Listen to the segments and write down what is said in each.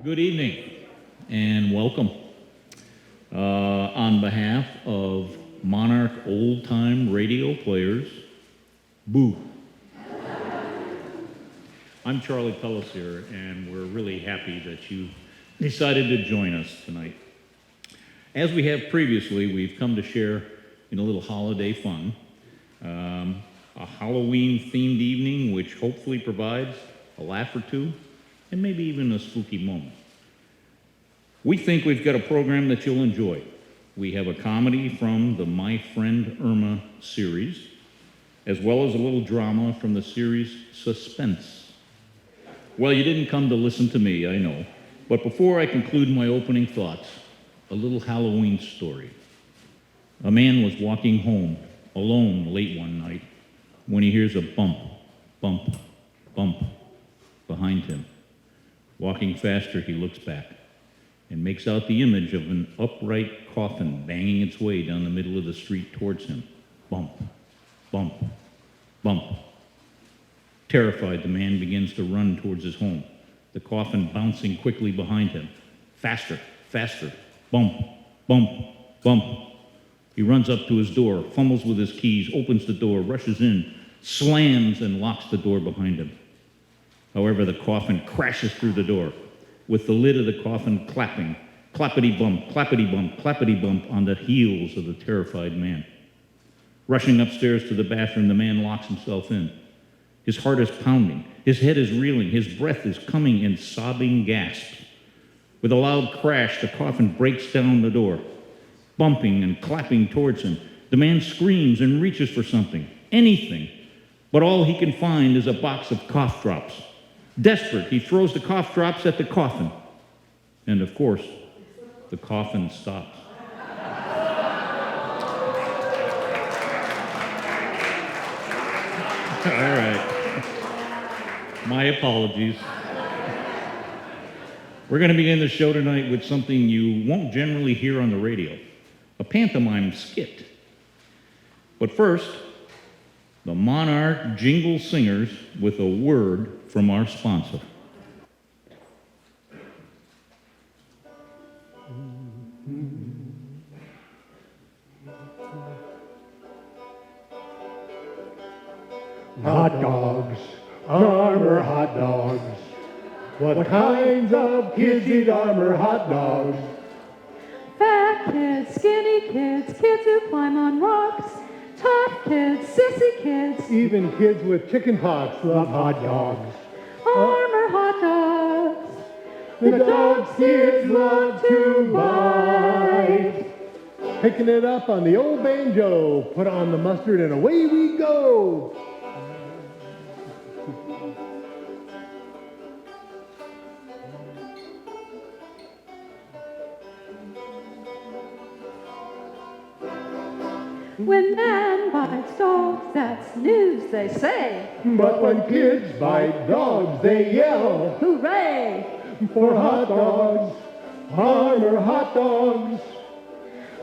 Good evening and welcome. On behalf of Monarch Old Time Radio Players, boo. I'm Charlie Pellissier, and we're really happy that you decided to join us tonight. As we have previously, we've come to share in a little holiday fun, a Halloween-themed evening which hopefully provides a laugh or two, and maybe even a spooky moment. We think we've got a program that you'll enjoy. We have a comedy from the My Friend Irma series, as well as a little drama from the series Suspense. Well, you didn't come to listen to me, I know, but before I conclude my opening thoughts, a little Halloween story. A man was walking home alone late one night when he hears a bump, bump, bump behind him. Walking faster, he looks back and makes out the image of an upright coffin banging its way down the middle of the street towards him. Bump, bump, bump. Terrified, the man begins to run towards his home, the coffin bouncing quickly behind him. Faster, faster, bump, bump, bump. He runs up to his door, fumbles with his keys, opens the door, rushes in, slams and locks the door behind him. However, the coffin crashes through the door, with the lid of the coffin clapping, clappity-bump, clappity-bump, clappity-bump on the heels of the terrified man. Rushing upstairs to the bathroom, the man locks himself in. His heart is pounding, his head is reeling, his breath is coming in sobbing gasps. With a loud crash, the coffin breaks down the door, bumping and clapping towards him. The man screams and reaches for something, anything, but all he can find is a box of cough drops. Desperate, he throws the cough drops at the coffin. And of course, the coffin stops. All right. My apologies. We're going to begin the show tonight with something you won't generally hear on the radio, a pantomime skit. But first, the Monarch Jingle Singers with a word from our sponsor. Hot dogs, Armour hot dogs. What kinds of kids eat Armour hot dogs? Fat kids, skinny kids, kids who climb on rocks, tough kids, sissy kids, Even kids with chicken pox love hot dogs. Armour hot dogs. The dogs kids love to bite. Picking it up on the old banjo, put on the mustard and away we go. When man bites dogs, that's news, they say. But when kids bite dogs, they yell Hooray! for hot dogs, Armour hot dogs.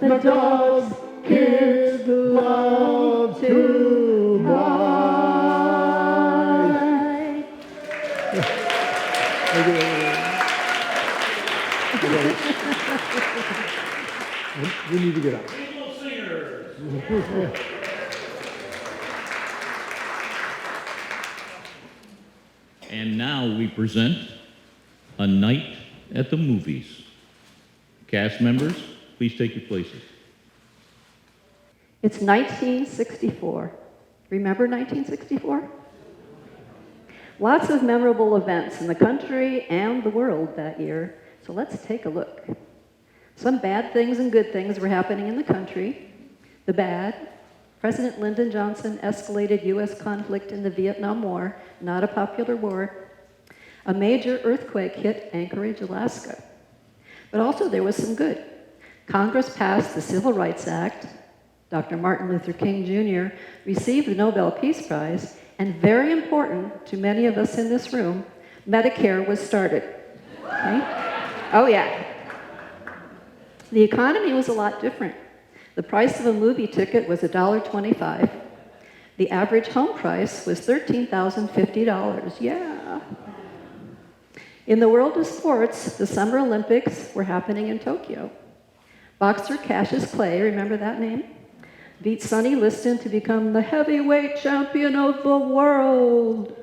The dogs kids love to bite. We need to get up. Jingle Singers. And now we present A Night at the Movies. Cast members, please take your places. It's 1964. Remember 1964? Lots of memorable events in the country and the world that year, so let's take a look. Some bad things and good things were happening in the country. The bad, President Lyndon Johnson escalated U.S. conflict in the Vietnam War, not a popular war. A major earthquake hit Anchorage, Alaska. But also there was some good. Congress passed the Civil Rights Act. Dr. Martin Luther King Jr. received the Nobel Peace Prize, and very important to many of us in this room, Medicare was started. Okay? Oh yeah. The economy was a lot different. The price of a movie ticket was $1.25. The average home price was $13,050. Yeah. In the world of sports, the Summer Olympics were happening in Tokyo. Boxer Cassius Clay, remember that name? Beat Sonny Liston to become the heavyweight champion of the world,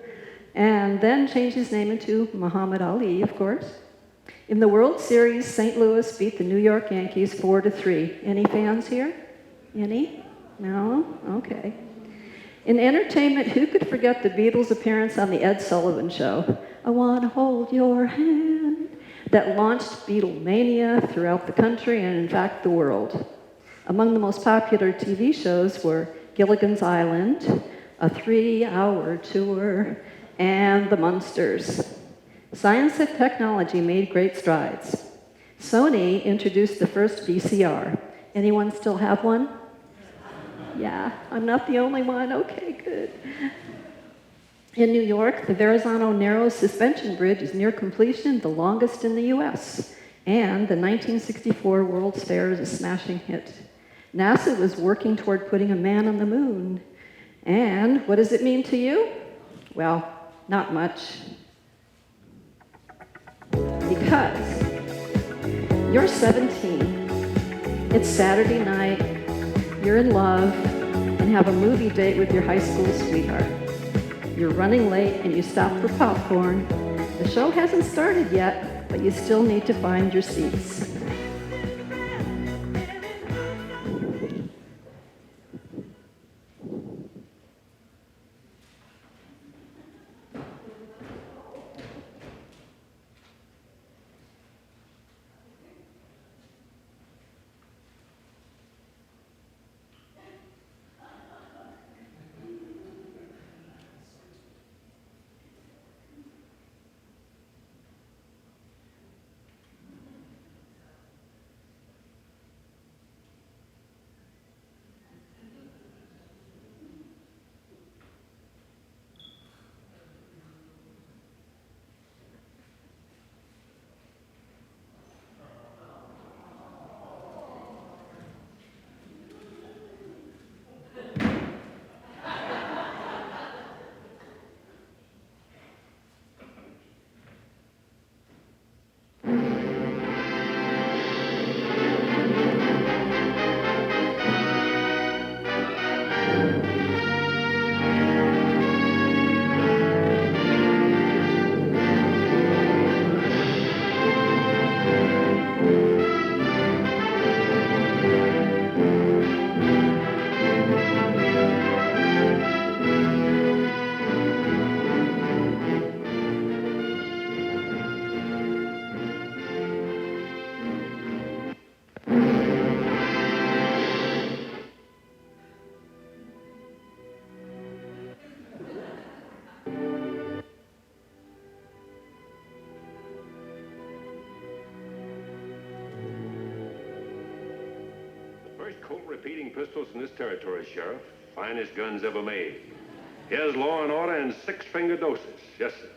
and then changed his name into Muhammad Ali, of course. In the World Series, St. Louis beat the New York Yankees 4-3. Any fans here? Any? No? Okay. In entertainment, who could forget the Beatles' appearance on the Ed Sullivan Show? I want to hold your hand. That launched Beatlemania throughout the country and, in fact, the world. Among the most popular TV shows were Gilligan's Island, a 3-hour tour, and The Munsters. Science and technology made great strides. Sony introduced the first VCR. Anyone still have one? Yeah, I'm not the only one. Okay, good. In New York, the Verrazano Narrows Suspension Bridge is near completion, the longest in the US. And the 1964 World's Fair is a smashing hit. NASA was working toward putting a man on the moon. And what does it mean to you? Well, not much. Because you're 17, it's Saturday night, you're in love, and have a movie date with your high school sweetheart. You're running late and you stop for popcorn. The show hasn't started yet, but you still need to find your seats. First Colt repeating pistols in this territory, Sheriff. Finest guns ever made. Here's law and order in 6-finger doses. Yes, sir.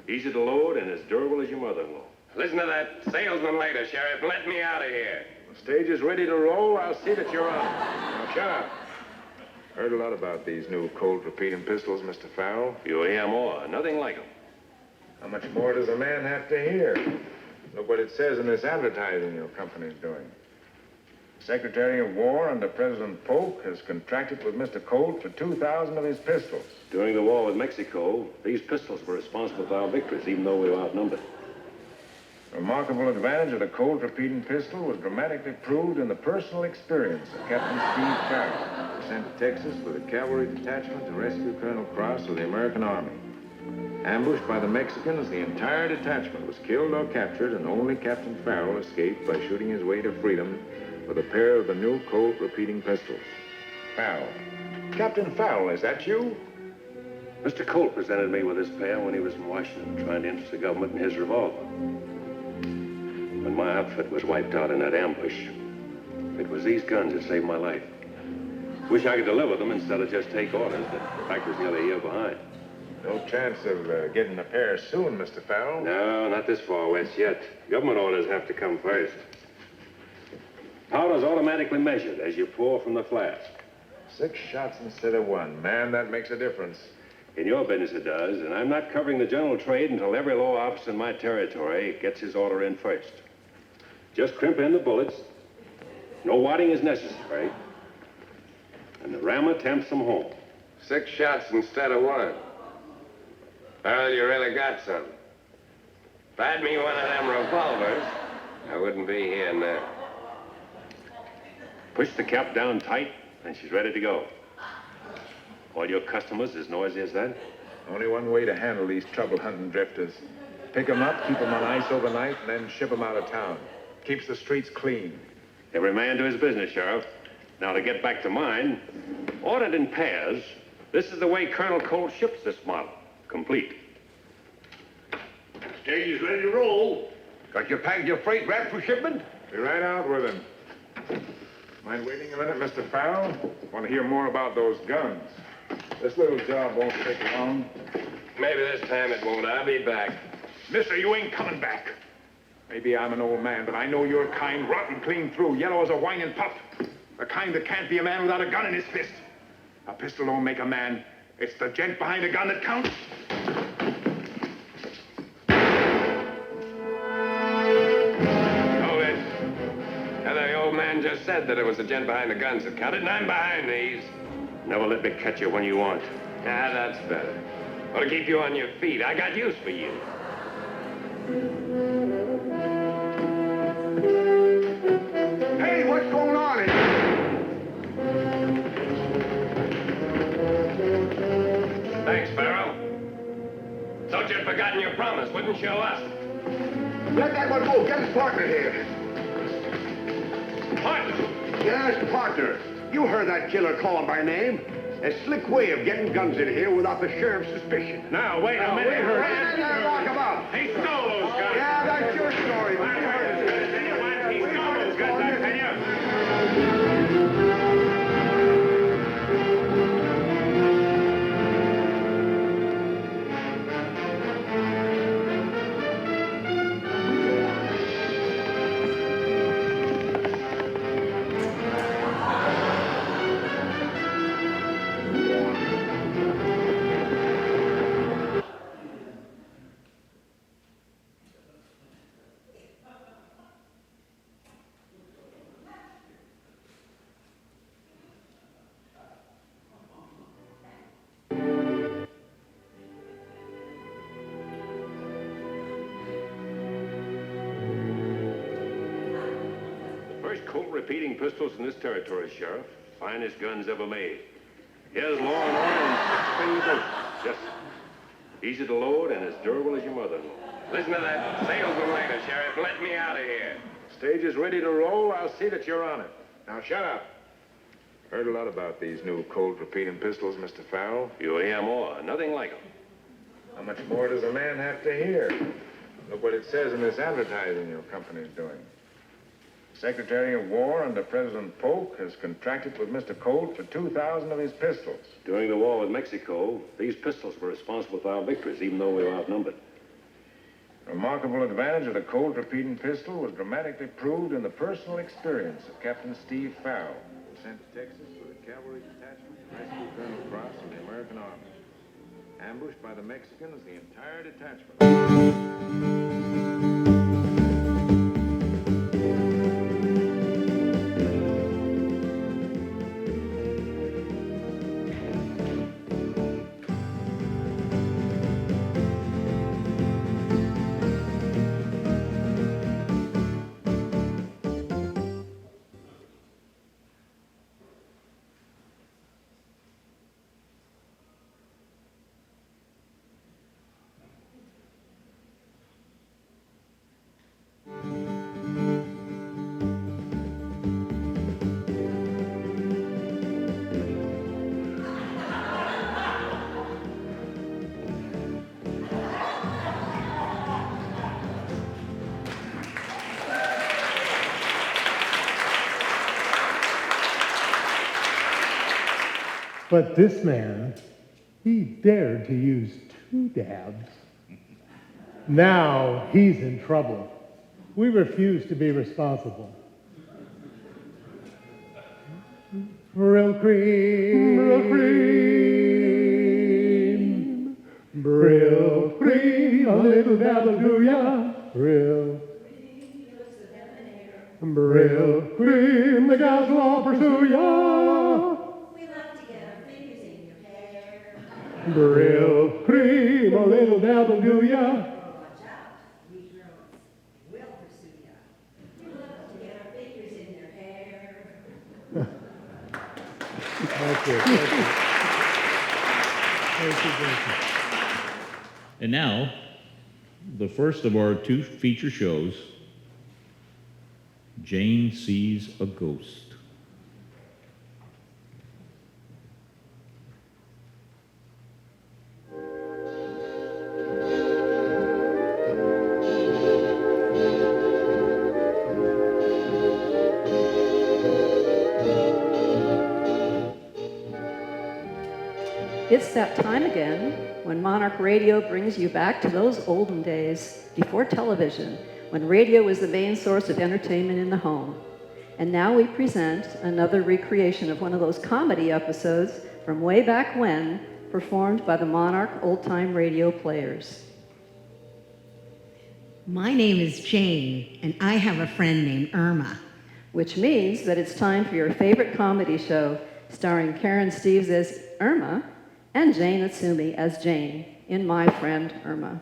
Easy to load and as durable as your mother-in-law. Listen to that salesman later, Sheriff. Let me out of here. The stage is ready to roll. I'll see that you're on. Now, shut up. Heard a lot about these new Colt repeating pistols, Mr. Farrell. You'll hear more. Nothing like them. How much more does a man have to hear? Look what it says in this advertising your company's doing. Secretary of War under President Polk has contracted with Mr. Colt for 2,000 of his pistols. During the war with Mexico, these pistols were responsible for our victories, even though we were outnumbered. Remarkable advantage of the Colt repeating pistol was dramatically proved in the personal experience of Captain Steve Farrell, sent to Texas with a cavalry detachment to rescue Colonel Cross of the American Army. Ambushed by the Mexicans, the entire detachment was killed or captured, and only Captain Farrell escaped by shooting his way to freedom with a pair of the new Colt repeating pistols. Farrell. Captain Farrell, is that you? Mr. Colt presented me with this pair when he was in Washington trying to interest the government in his revolver. When my outfit was wiped out in that ambush, it was these guns that saved my life. Wish I could deliver them instead of just take orders, but the factory's nearly a year behind. No chance of getting a pair soon, Mr. Farrell? No, not this far west yet. Government orders have to come first. Powder's automatically measured as you pour from the flask. 6 shots instead of 1. Man, that makes a difference. In your business it does, and I'm not covering the general trade until every law office in my territory gets his order in first. Just crimp in the bullets. No wadding is necessary. And the rammer tempts them home. 6 shots instead of 1. Well, you really got some. If I had me one of them revolvers, I wouldn't be here now. Push the cap down tight, and she's ready to go. All your customers as noisy as that? Only one way to handle these trouble-hunting drifters. Pick 'em up, keep 'em on ice overnight, and then ship 'em out of town. Keeps the streets clean. Every man to his business, Sheriff. Now, to get back to mine, ordered in pairs, this is the way Colonel Cole ships this model. Complete. Stage is ready to roll. Got your freight wrapped for shipment? Be right out with him. Mind waiting a minute, Mr. Farrell? Want to hear more about those guns. This little job won't take long. Maybe this time it won't. I'll be back. Mister, you ain't coming back. Maybe I'm an old man, but I know your kind, rotten clean through, yellow as a whining pup. The kind that can't be a man without a gun in his fist. A pistol don't make a man. It's the gent behind a gun that counts. Hold it. Now, the old man just said that it was the gent behind the guns that counted, and I'm behind these. Never let me catch you when you want. Ah, that's better. Well, to keep you on your feet, I got use for you. Hey, what's going on in here? Thanks, Farrell. Thought you'd forgotten your promise. Wouldn't show up. Let that one go. Get his partner here. Partner. Yes, partner. You heard that killer call him by name. A slick way of getting guns in here without the sheriff's suspicion. Now, wait a minute. Walk about. He stole those guns. Yeah, that's your story. But we heard it. He stole those guns, I tell you. First Colt repeating pistols in this territory, Sheriff. Finest guns ever made. Here's law and order in 6 motion. Just easy to load and as durable as your mother-in-law. Listen to that salesman later, Sheriff. Let me out of here. Stage is ready to roll. I'll see that you're on it. Now, shut up. Heard a lot about these new Colt repeating pistols, Mr. Farrell. You'll hear more. Nothing like them. How much more does a man have to hear? Look what it says in this advertising your company's doing. Secretary of War under President Polk has contracted with Mr. Colt for 2,000 of his pistols. During the war with Mexico, these pistols were responsible for our victories, even though we were outnumbered. Remarkable advantage of the Colt repeating pistol was dramatically proved in the personal experience of Captain Steve Farrell, sent to Texas with a cavalry detachment to rescue Colonel Cross of the American Army. Ambushed by the Mexicans, the entire detachment. But this man, he dared to use 2 dabs. Now he's in trouble. We refuse to be responsible. Real cream. Real cream. Brill cream, a little dabble do ya. Brill. Brill cream, the gals will all pursue ya. We love to get our fingers in your hair. Brill cream, a little dabble do ya. Watch out, we girls will pursue ya. We love to get our fingers in your hair. That's it. Thank you. Thank you, thank you. And now, the first of our 2 feature shows, Jane Sees a Ghost. It's that time again when Monarch Radio brings you back to those olden days before television, when radio was the main source of entertainment in the home. And now we present another recreation of one of those comedy episodes from way back when, performed by the Monarch old-time radio players. My name is Jane, and I have a friend named Irma. Which means that it's time for your favorite comedy show, starring Karen Steves as Irma and Jane Atsumi as Jane in My Friend Irma.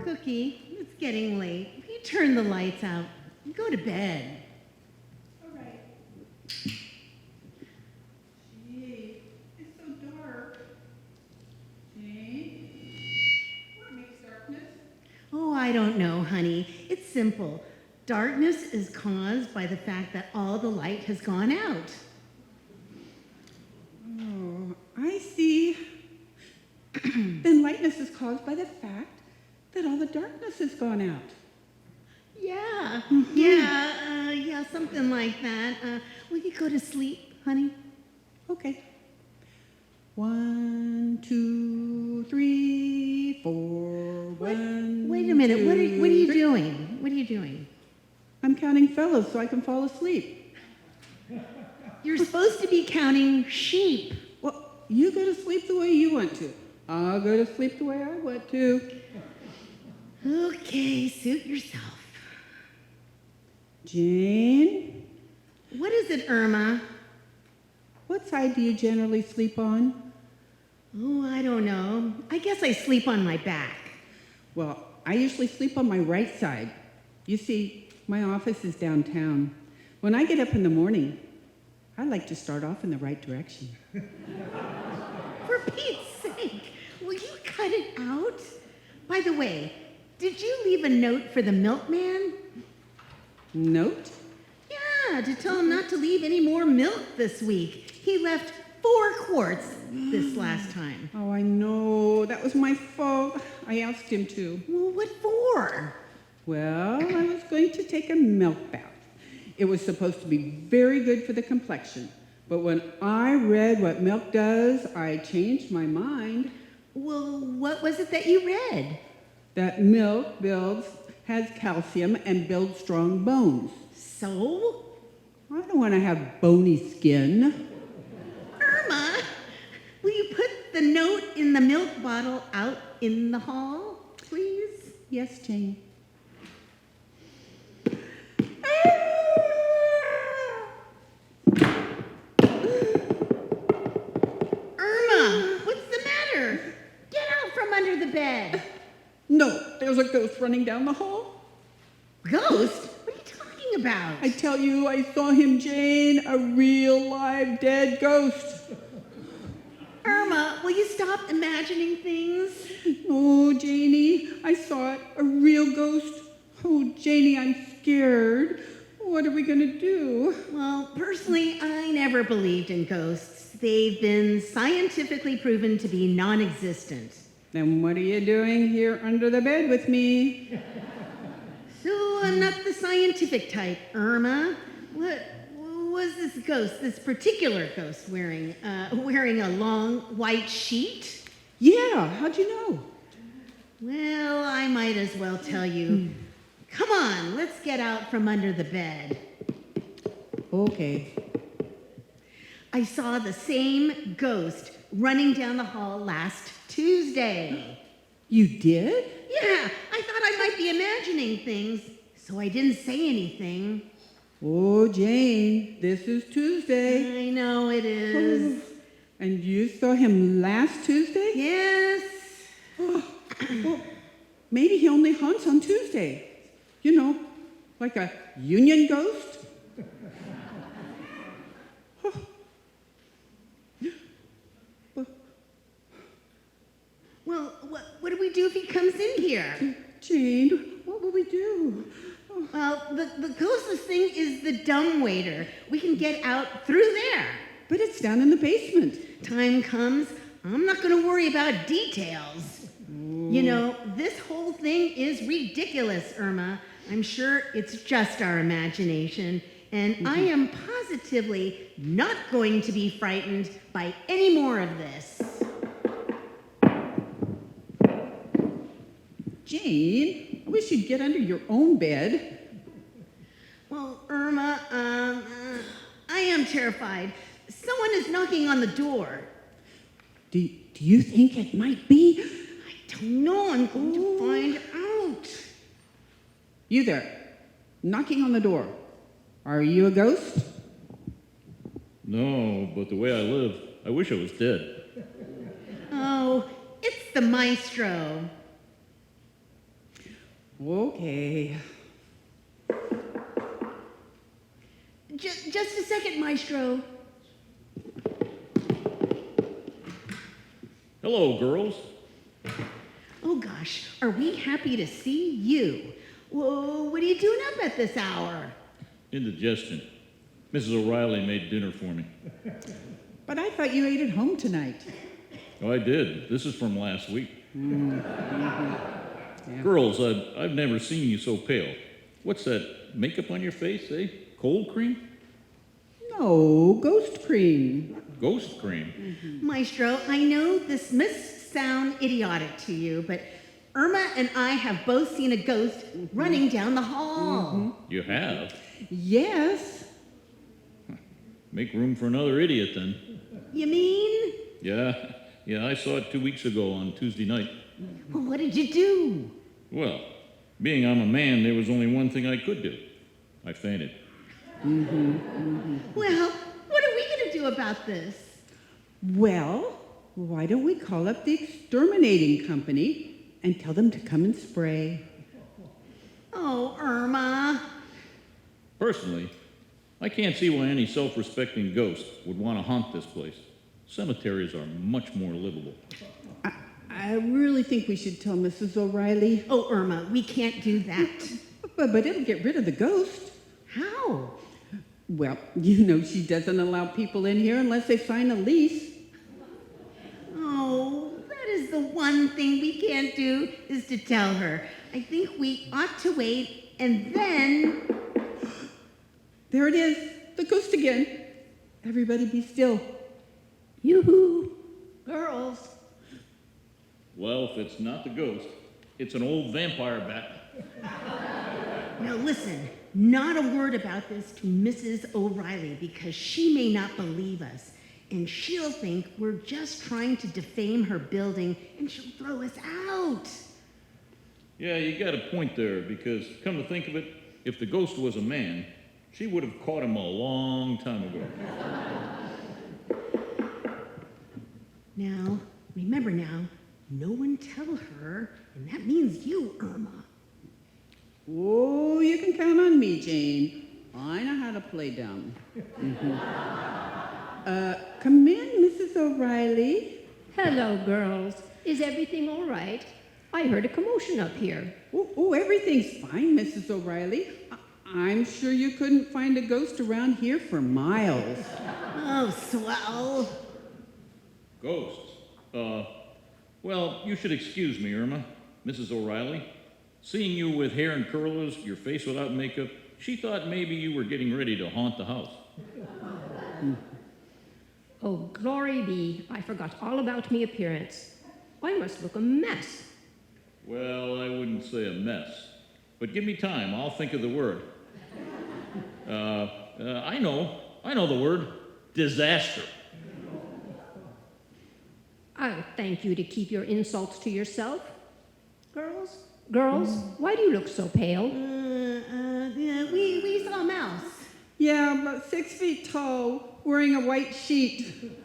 Cookie, it's getting late. You turn the lights out and go to bed. All right. Gee, it's so dark. Jane, what makes darkness? Oh, I don't know, honey. It's simple. Darkness is caused by the fact that all the light has gone out. Oh, I see. Then lightness is caused by the fact that all the darkness has gone out. Yeah, yeah, something like that. Will you go to sleep, honey? Okay. 1, 2, 3, 4. Wait a minute. What are you doing? What are you doing? I'm counting fellows so I can fall asleep. You're supposed to be counting sheep. Well, you go to sleep the way you want to. I'll go to sleep the way I want to. Okay, suit yourself. Jane, What is it, Irma? what side do you generally sleep on? Oh, I don't know. I guess I sleep on my back. Well, I usually sleep on my right side. You see, my office is downtown. When I get up in the morning, I like to start off in the right direction. For Pete's sake, will you cut it out? By the way, did you leave a note for the milkman? Note? Yeah, to tell him not to leave any more milk this week. He left 4 quarts this last time. Oh, I know. That was my fault. I asked him to. Well, what for? Well, I was going to take a milk bath. It was supposed to be very good for the complexion. But when I read what milk does, I changed my mind. Well, what was it that you read? That milk has calcium and builds strong bones. So? I don't want to have bony skin. Irma, will you put the note in the milk bottle out in the hall, please? Yes, Jane. Irma, what's the matter? Get out from under the bed. No, there's a ghost running down the hall. Ghost? What are you talking about? I tell you, I saw him, Jane, a real live dead ghost. Irma, will you stop imagining things? Oh, Janie, I saw it, a real ghost. Oh, Janie, I'm scared. What are we going to do? Well, personally, I never believed in ghosts. They've been scientifically proven to be non-existent. Then what are you doing here under the bed with me? So I'm not the scientific type, Irma. What was this ghost, this particular ghost, wearing a long white sheet? Yeah, how'd you know? Well, I might as well tell you. Come on, let's get out from under the bed. Okay. I I saw the same ghost running down the hall last Tuesday. You did? Yeah, I thought I might be imagining things, so I didn't say anything. Oh, Jane, this is Tuesday. I know it is. And you saw him last Tuesday? Yes. Well, maybe he only haunts on Tuesday. You know, like a union ghost. Well, what do we do if he comes in here? Jane, what will we do? Well, the ghostless thing is the dumbwaiter. We can get out through there. But it's down in the basement. Time comes, I'm not going to worry about details. You know, this whole thing is ridiculous, Irma. I'm sure it's just our imagination, and I am positively not going to be frightened by any more of this. Jane, I wish you'd get under your own bed. Well, Irma, I am terrified. Someone is knocking on the door. Do you think it might be? I don't know. I'm going to find out. You there, knocking on the door. Are you a ghost? No, but the way I live, I wish I was dead. Oh, it's the maestro. Okay. Just a second, maestro. Hello, girls. Oh gosh, are we happy to see you? Whoa, what are you doing up at this hour? Indigestion. Mrs. O'Reilly made dinner for me. But I thought you ate at home tonight. Oh, I did. This is from last week. Yeah. Girls, I've never seen you so pale. What's that makeup on your face, eh? Cold cream? No, ghost cream. Ghost cream? Maestro, I know this must sound idiotic to you, but Irma and I have both seen a ghost running down the hall. You have? Yes. Make room for another idiot, then. You mean? Yeah, I saw it 2 weeks ago on Tuesday night. Well, what did you do? Well, being I'm a man, there was only one thing I could do. I fainted. Well, what are we going to do about this? Well, why don't we call up the exterminating company and tell them to come and spray? Oh, Irma. Personally, I can't see why any self-respecting ghost would want to haunt this place. Cemeteries are much more livable. I really think we should tell Mrs. O'Reilly. Oh, Irma, we can't do that. But it'll get rid of the ghost. How? Well, you know she doesn't allow people in here unless they sign a lease. Oh, that is the one thing we can't do, is to tell her. I think we ought to wait, and then... There it is, the ghost again. Everybody be still. Yoo-hoo! Girls! Well, if it's not the ghost, it's an old vampire bat. Now listen, not a word about this to Mrs. O'Reilly, because she may not believe us, and she'll think we're just trying to defame her building, and she'll throw us out. Yeah, you got a point there, because come to think of it, if the ghost was a man, she would have caught him a long time ago. Now, remember now, no one tell her, and that means you, Irma. Oh, you can count on me, Jane. I know how to play dumb. Come in, Mrs. O'Reilly. Hello, girls. Is everything all right? I heard a commotion up here. Oh, everything's fine, Mrs. O'Reilly. I'm sure you couldn't find a ghost around here for miles. Oh, swell. Ghosts? Well, you should excuse me, Irma. Mrs. O'Reilly. Seeing you with hair and curlers, your face without makeup, she thought maybe you were getting ready to haunt the house. Oh, glory be. I forgot all about me appearance. I must look a mess. Well, I wouldn't say a mess. But give me time. I'll think of the word. I know the word. disaster. I'll thank you to keep your insults to yourself. Girls, why do you look so pale? Yeah, we saw a mouse. Yeah, about 6 feet tall, wearing a white sheet.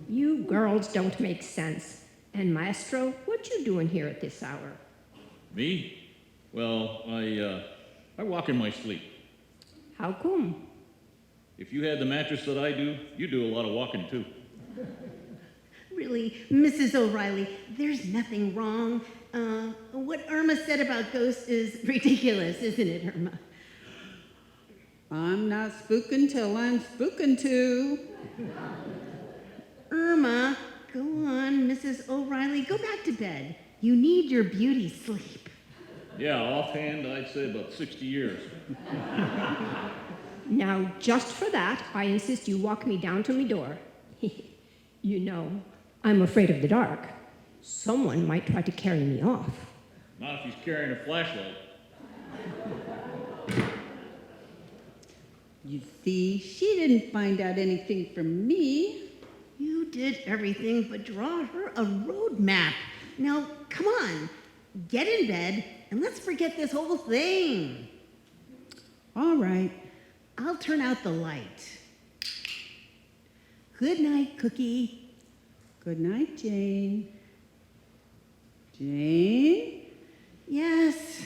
You girls don't make sense. And Maestro, what you doing here at this hour? Me? Well, I walk in my sleep. How come? If you had the mattress that I do, you do a lot of walking too. Really, Mrs. O'Reilly, there's nothing wrong. What Irma said about ghosts is ridiculous, isn't it, Irma? I'm not spooking till I'm spooking to. Irma, go on, Mrs. O'Reilly, go back to bed. You need your beauty sleep. Yeah, offhand, I'd say about 60 years. Now, just for that, I insist you walk me down to my door. You know, I'm afraid of the dark. Someone might try to carry me off. Not if he's carrying a flashlight. You see, she didn't find out anything from me. You did everything but draw her a road map. Now, come on, get in bed and let's forget this whole thing. All right. I'll turn out the light. Good night, Cookie. Good night, Jane. Jane? Yes.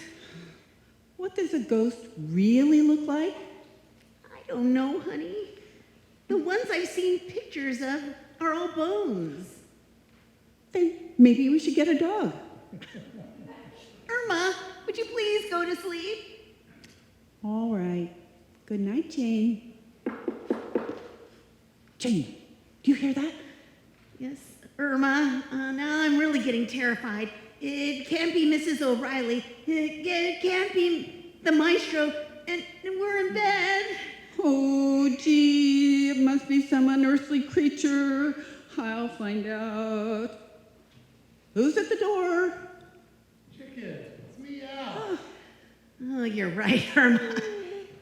What does a ghost really look like? I don't know, honey. The ones I've seen pictures of are all bones. Then maybe we should get a dog. Irma, would you please go to sleep? All right. Good night, Jane. Jane, do you hear that? Yes, Irma. Now I'm really getting terrified. It can't be Mrs. O'Reilly. It can't be the maestro. And we're in bed. Oh, gee, it must be some unearthly creature. I'll find out. Who's at the door? Chicken, it's me, Al. Oh, you're right, Irma.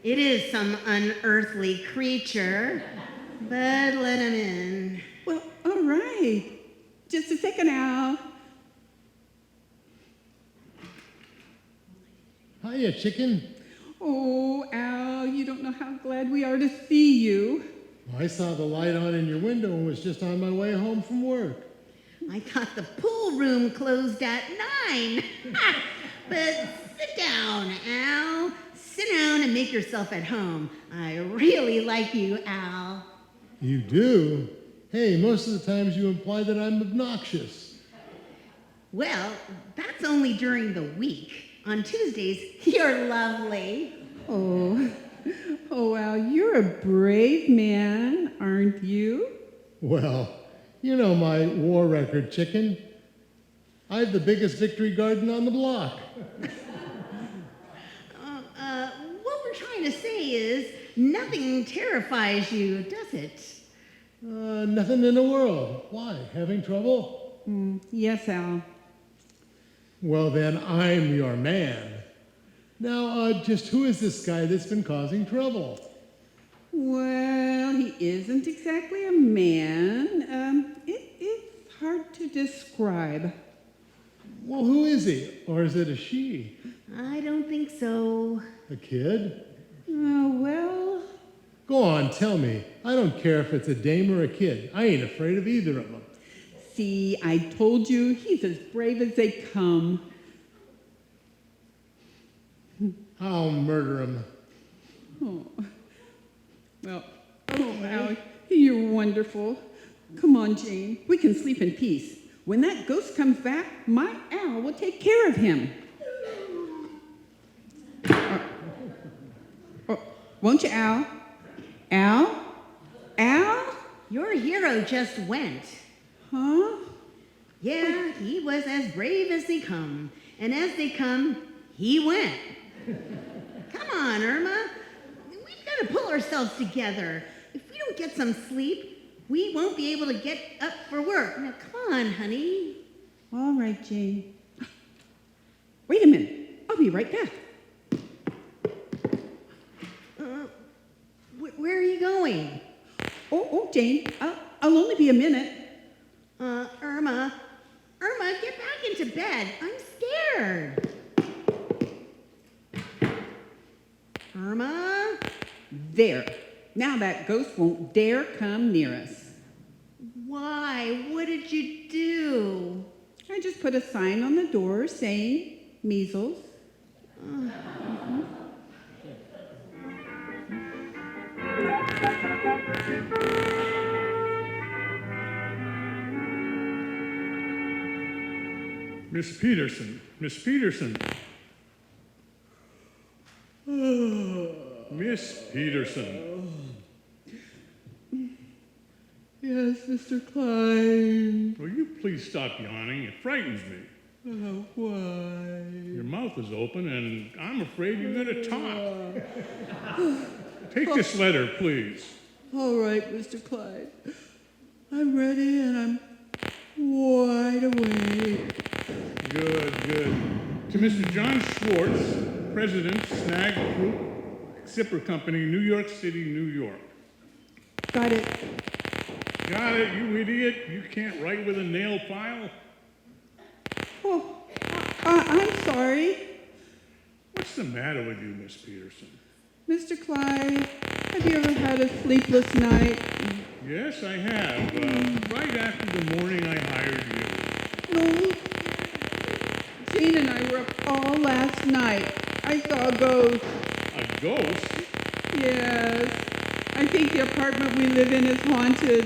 It is some unearthly creature. But let him in. Well, all right. Just a second, Al. Hiya, chicken. Oh, Al, you don't know how glad we are to see you. I saw the light on in your window and was just on my way home from work. I thought the pool room closed at 9. But sit down, Al. Sit down and make yourself at home. I really like you, Al. You do? Hey, most of the times you imply that I'm obnoxious. Well, that's only during the week. On Tuesdays, you're lovely. Oh, Al, you're a brave man, aren't you? Well, you know my war record, chicken. I have the biggest victory garden on the block. What we're trying to say is nothing terrifies you, does it? Nothing in the world. Why? Having trouble? Yes, Al. Well, then I'm your man. Now, just who is this guy that's been causing trouble? Well, he isn't exactly a man. It's hard to describe. Well, who is he? Or is it a she? I don't think so. A kid? Well... Go on, tell me. I don't care if it's a dame or a kid. I ain't afraid of either of them. See, I told you, he's as brave as they come. I'll murder him. Oh. Well, Al, you're wonderful. Come on, Jane. We can sleep in peace. When that ghost comes back, my Al will take care of him. Won't you, Al? Al? Al? Your hero just went. Huh? Yeah, he was as brave as they come. And as they come, he went. Come on, Irma. We've got to pull ourselves together. If we don't get some sleep, we won't be able to get up for work. Now, come on, honey. All right, Jane. Wait a minute. I'll be right back. Where are you going? Oh, Jane, I'll only be a minute. Irma, get back into bed. I'm scared. Irma? There. Now that ghost won't dare come near us. Why? What did you do? I just put a sign on the door saying measles. Miss Peterson, Miss Peterson. Miss Peterson. Yes, Mr. Clyde. Will you please stop yawning? It frightens me. Why? Your mouth is open and I'm afraid you're going to talk. Take this letter, please. All right, Mr. Clyde. I'm ready and I'm wide awake. Good. To Mr. John Schwartz, President, Snag Group, Zipper Company, New York City, New York. Got it. Got it, you idiot. You can't write with a nail file. Oh, I'm sorry. What's the matter with you, Miss Peterson? Mr. Clyde, have you ever had a sleepless night? Yes, I have. Right after the morning I hired you. No. Jane and I were up all last night. I saw a ghost. A ghost? Yes. I think the apartment we live in is haunted.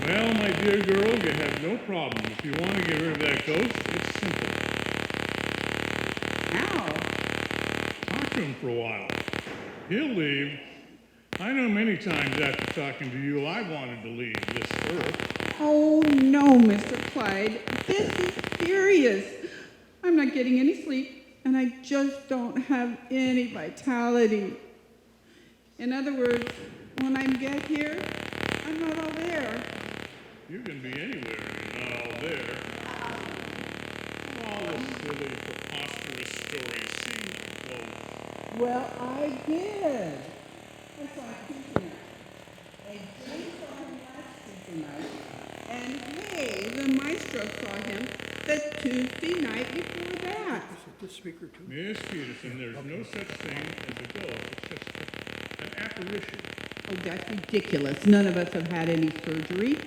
Well, my dear girl, you have no problem. If you want to get rid of that ghost, it's simple. How? Talk to him for a while. He'll leave. I know many times after talking to you, I wanted to leave this earth. Oh, no, Mr. Clyde. This is serious. I'm not getting any sleep, and I just don't have any vitality. In other words, when I get here, I'm not all there. You can be anywhere and you're not all there. All the silly, preposterous stories seem close. Well, I did. I saw Tuesday night. And Jane saw him last Tuesday night. And hey, the maestro saw him the Tuesday night before that. Miss Peterson, there's no such thing as a ghost. It's just an apparition. Oh, that's ridiculous. None of us have had any surgery.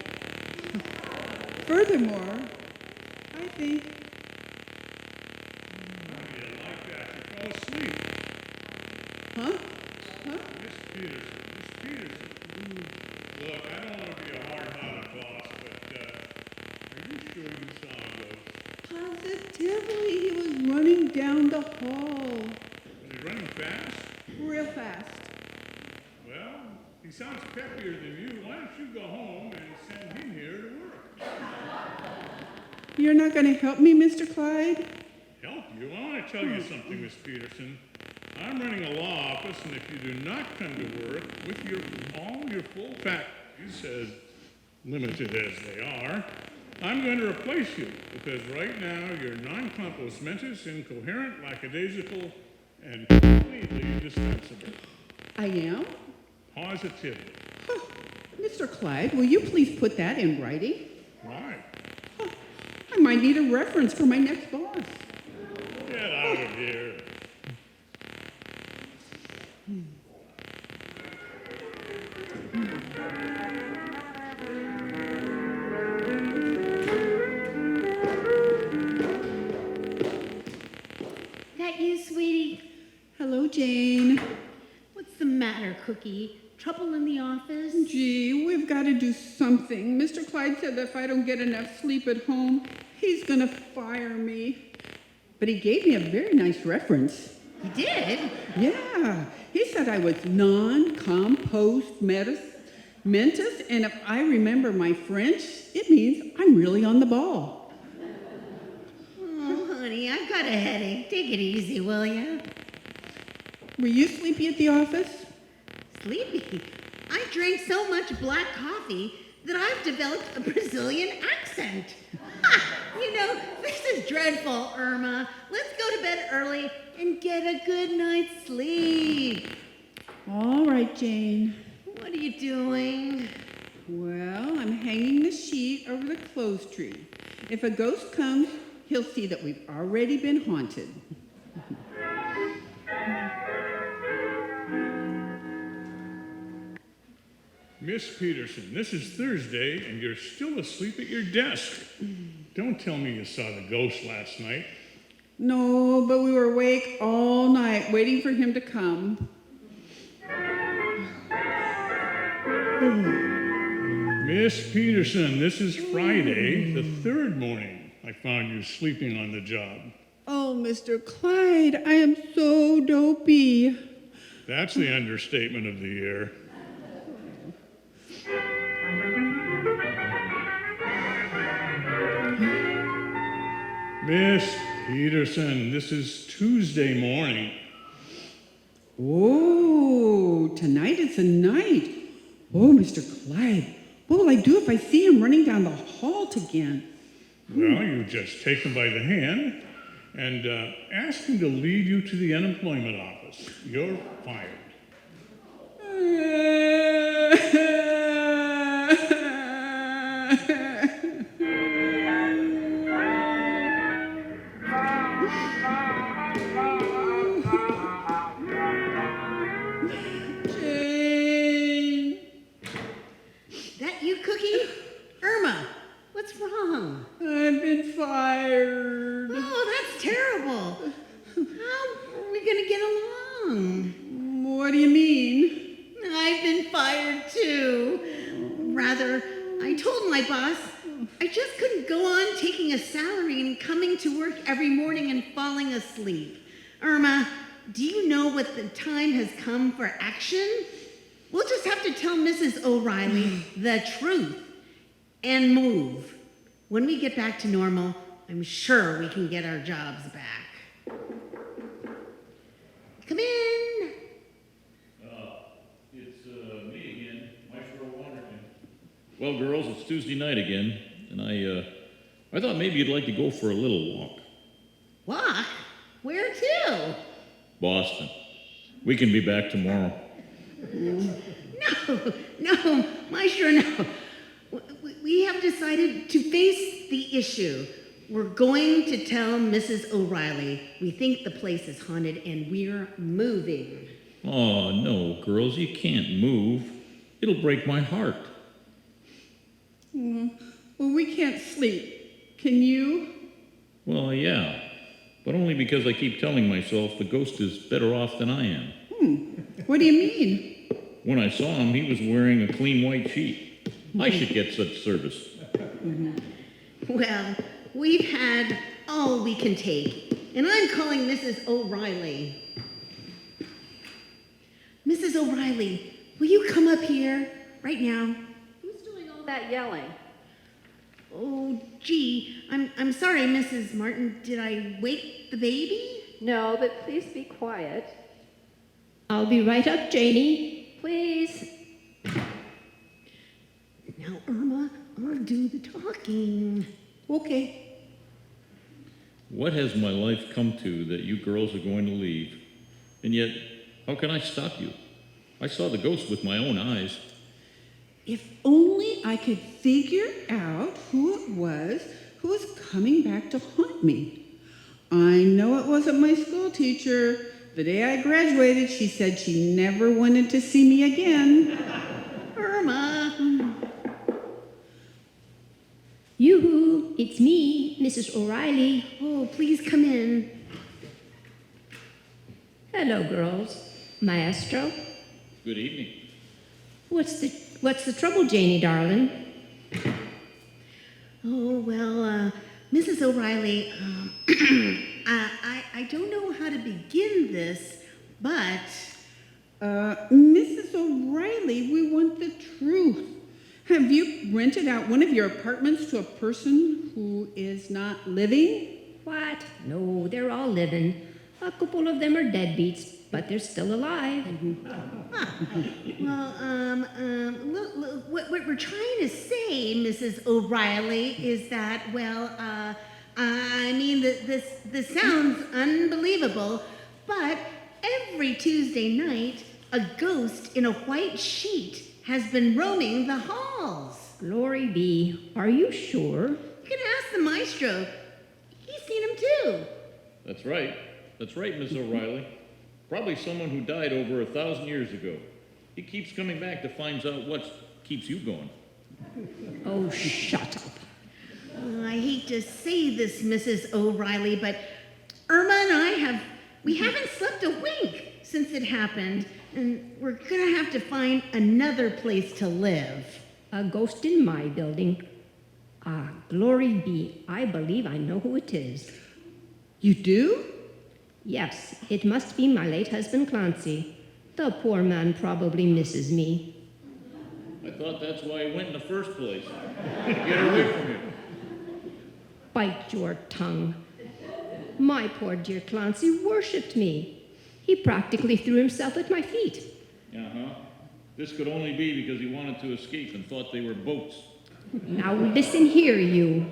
Furthermore, I think... How do you like that? You fell asleep. Huh? Miss Peterson. Look, I don't want to be a hard-hearted boss, but are you sure you saw a ghost? Positively, he was running down the hall. Was he running fast? Real fast. Well, he sounds peppier than you. Why don't you go home and send him here to work? You're not going to help me, Mr. Clyde? Help you? I want to tell you something, Miss Peterson. I'm running a law office, and if you do not come to work with all your full faculties, as limited as they are, I'm going to replace you, because right now you're non-compos mentis, incoherent, lackadaisical, and completely dispensable. I am? Positively. Mr. Clyde, will you please put that in writing? Why? I might need a reference for my next boss. Get out of here. That you, sweetie? Hello, Jane. What's the matter, Cookie? Trouble in the office? Gee, we've got to do something. Mr. Clyde said that if I don't get enough sleep at home, he's going to fire me. But he gave me a very nice reference. He did? Yeah. He said I was non-compost mentis, and if I remember my French, it means I'm really on the ball. Oh, honey, I've got a headache. Take it easy, will ya? Were you sleepy at the office? Sleepy? I drank so much black coffee that I've developed a Brazilian accent. Ha! You know, this is dreadful, Irma. Let's go to bed early and get a good night's sleep. All right, Jane. What are you doing? Well, I'm hanging the sheet over the clothes tree. If a ghost comes, he'll see that we've already been haunted. Miss Peterson, this is Thursday, and you're still asleep at your desk. Don't tell me you saw the ghost last night. No, but we were awake all night waiting for him to come. Miss Peterson, this is Friday, the third morning I found you sleeping on the job. Oh, Mr. Clyde, I am so dopey. That's the understatement of the year. Miss Peterson, this is Tuesday morning. Oh, tonight is the night. Oh, Mr. Clyde, what will I do if I see him running down the hall again? Well, you just take him by the hand and ask him to lead you to the unemployment office. You're fired. Jane! That you, Cookie? Irma, what's wrong? I've been fired. Oh, that's terrible. How are we going to get along? What do you mean? I've been fired too. Rather, I told my boss I just couldn't go on taking a salary and coming to work every morning and falling asleep. Irma, do you know what the time has come for action? We'll just have to tell Mrs. O'Reilly the truth and move. When we get back to normal, I'm sure we can get our jobs back. Come in. It's me again, Maestro Wonderkin. Well, girls, it's Tuesday night again, and I thought maybe you'd like to go for a little walk. Walk? Where to? Boston. We can be back tomorrow. No, Maestro, no. We have decided to face the issue. We're going to tell Mrs. O'Reilly we think the place is haunted and we're moving. Oh, no, girls, you can't move. It'll break my heart. Well, we can't sleep. Can you? Well, yeah, but only because I keep telling myself the ghost is better off than I am. What do you mean? When I saw him, he was wearing a clean white sheet. I should get such service. Well, we've had all we can take, and I'm calling Mrs. O'Reilly. Mrs. O'Reilly, will you come up here right now? Who's doing all that yelling? Oh, gee, I'm sorry, Mrs. Martin. Did I wake the baby? No, but please be quiet. I'll be right up, Janie. Please. Now, Irma, I'll do the talking. Okay. What has my life come to that you girls are going to leave? And yet, how can I stop you? I saw the ghost with my own eyes. If only I could figure out who it was who was coming back to haunt me. I know it wasn't my school teacher. The day I graduated, she said she never wanted to see me again. Irma. Yoo-hoo, it's me, Mrs. O'Reilly. Oh, please come in. Hello, girls. Maestro. Good evening. What's the trouble, Janie, darling? Oh, well, Mrs. O'Reilly, I don't know how to begin this, but... Mrs. O'Reilly, we want the truth. Have you rented out one of your apartments to a person who is not living? What? No, they're all living. A couple of them are deadbeats, but they're still alive. Well, look, what we're trying to say, Mrs. O'Reilly, is that, well, I mean, this sounds unbelievable, but every Tuesday night, a ghost in a white sheet has been roaming the halls. Glory be. Are you sure? You can ask the maestro. He's seen him too. That's right. That's right, Miss O'Reilly. Probably someone who died over 1,000 years ago. He keeps coming back to find out what keeps you going. Oh, shut up. I hate to say this, Mrs. O'Reilly, but Irma and we haven't slept a wink since it happened, and we're gonna have to find another place to live. A ghost in my building. Ah, glory be. I believe I know who it is. You do? Yes, it must be my late husband Clancy. The poor man probably misses me. I thought that's why he went in the first place. To get away from you. Bite your tongue. My poor dear Clancy worshipped me. He practically threw himself at my feet. Uh-huh. This could only be because he wanted to escape and thought they were boats. Now listen here, you.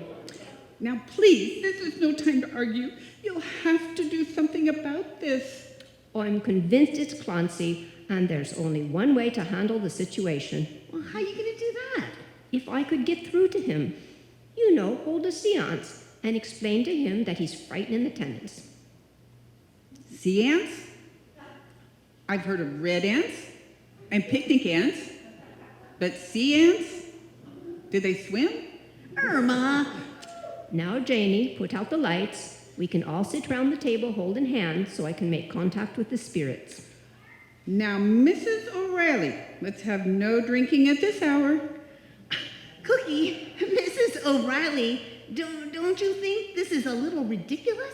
Now, please, this is no time to argue. You'll have to do something about this. I'm convinced it's Clancy, and there's only one way to handle the situation. Well, how are you gonna do that? If I could get through to him, you know, hold a seance and explain to him that he's frightening the tenants. Sea ants? I've heard of red ants and picnic ants, but sea ants? Do they swim? Irma! Now, Janie, put out the lights. We can all sit round the table holding hands so I can make contact with the spirits. Now, Mrs. O'Reilly, let's have no drinking at this hour. Cookie, Mrs. O'Reilly, don't you think this is a little ridiculous?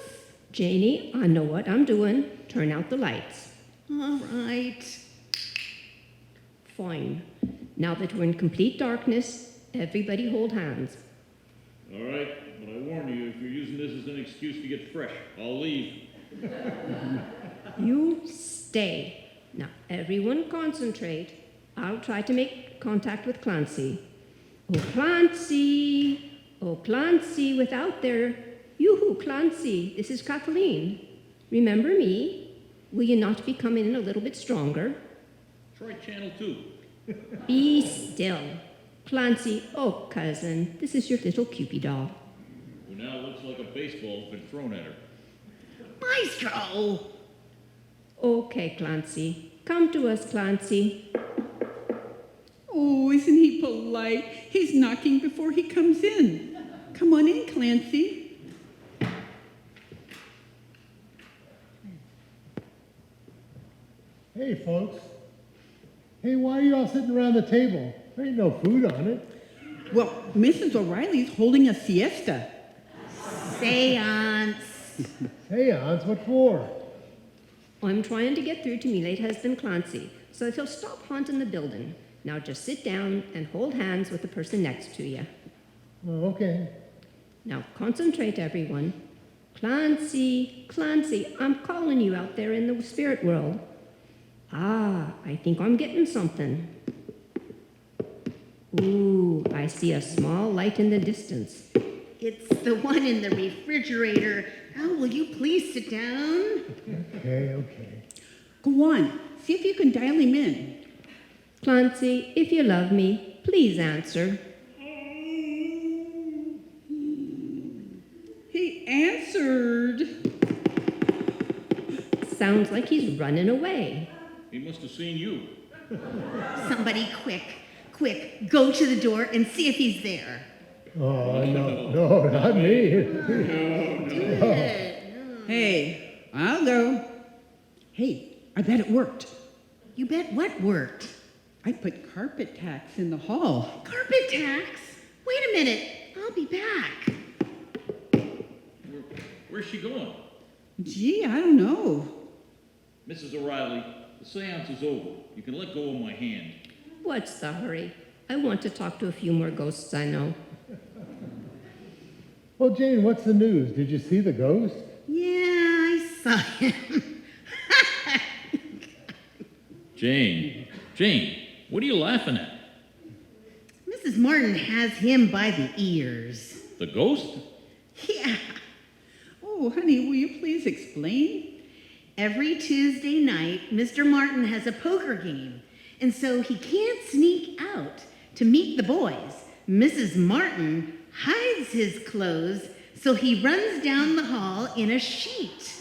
Janie, I know what I'm doing. Turn out the lights. All right. Fine. Now that we're in complete darkness, everybody hold hands. All right, but I warn you, if you're using this as an excuse to get fresh, I'll leave. You stay. Now, everyone concentrate. I'll try to make contact with Clancy. Oh, Clancy! Oh, Clancy, without there. Yoo-hoo, Clancy, this is Kathleen. Remember me? Will you not be coming in a little bit stronger? Try channel 2. Be still. Clancy, oh, cousin, this is your little Cupid doll. Who now looks like a baseball's been thrown at her. Maestro! Okay, Clancy. Come to us, Clancy. Oh, isn't he polite? He's knocking before he comes in. Come on in, Clancy. Hey, folks. Hey, why are you all sitting around the table? There ain't no food on it. Well, Mrs. O'Reilly's holding a siesta. Seance. Seance? What for? I'm trying to get through to me late husband Clancy so that he'll stop haunting the building. Now just sit down and hold hands with the person next to you. Oh, okay. Now concentrate, everyone. Clancy, Clancy, I'm calling you out there in the spirit world. Ah, I think I'm getting something. Ooh, I see a small light in the distance. It's the one in the refrigerator. Oh, will you please sit down? Okay. Go on, see if you can dial him in. Clancy, if you love me, please answer. He answered. Sounds like he's running away. He must have seen you. Somebody quick, go to the door and see if he's there. Oh, no, not me. Do it. No. Hey, I'll go. Hey, I bet it worked. You bet what worked? I put carpet tacks in the hall. Carpet tacks? Wait a minute, I'll be back. Where's she going? Gee, I don't know. Mrs. O'Reilly, the seance is over. You can let go of my hand. What's the hurry? I want to talk to a few more ghosts I know. Well, Jane, what's the news? Did you see the ghost? Yeah, I saw him. Jane, what are you laughing at? Mrs. Martin has him by the ears. The ghost? Yeah. Oh, honey, will you please explain? Every Tuesday night, Mr. Martin has a poker game, and so he can't sneak out to meet the boys. Mrs. Martin hides his clothes, so he runs down the hall in a sheet.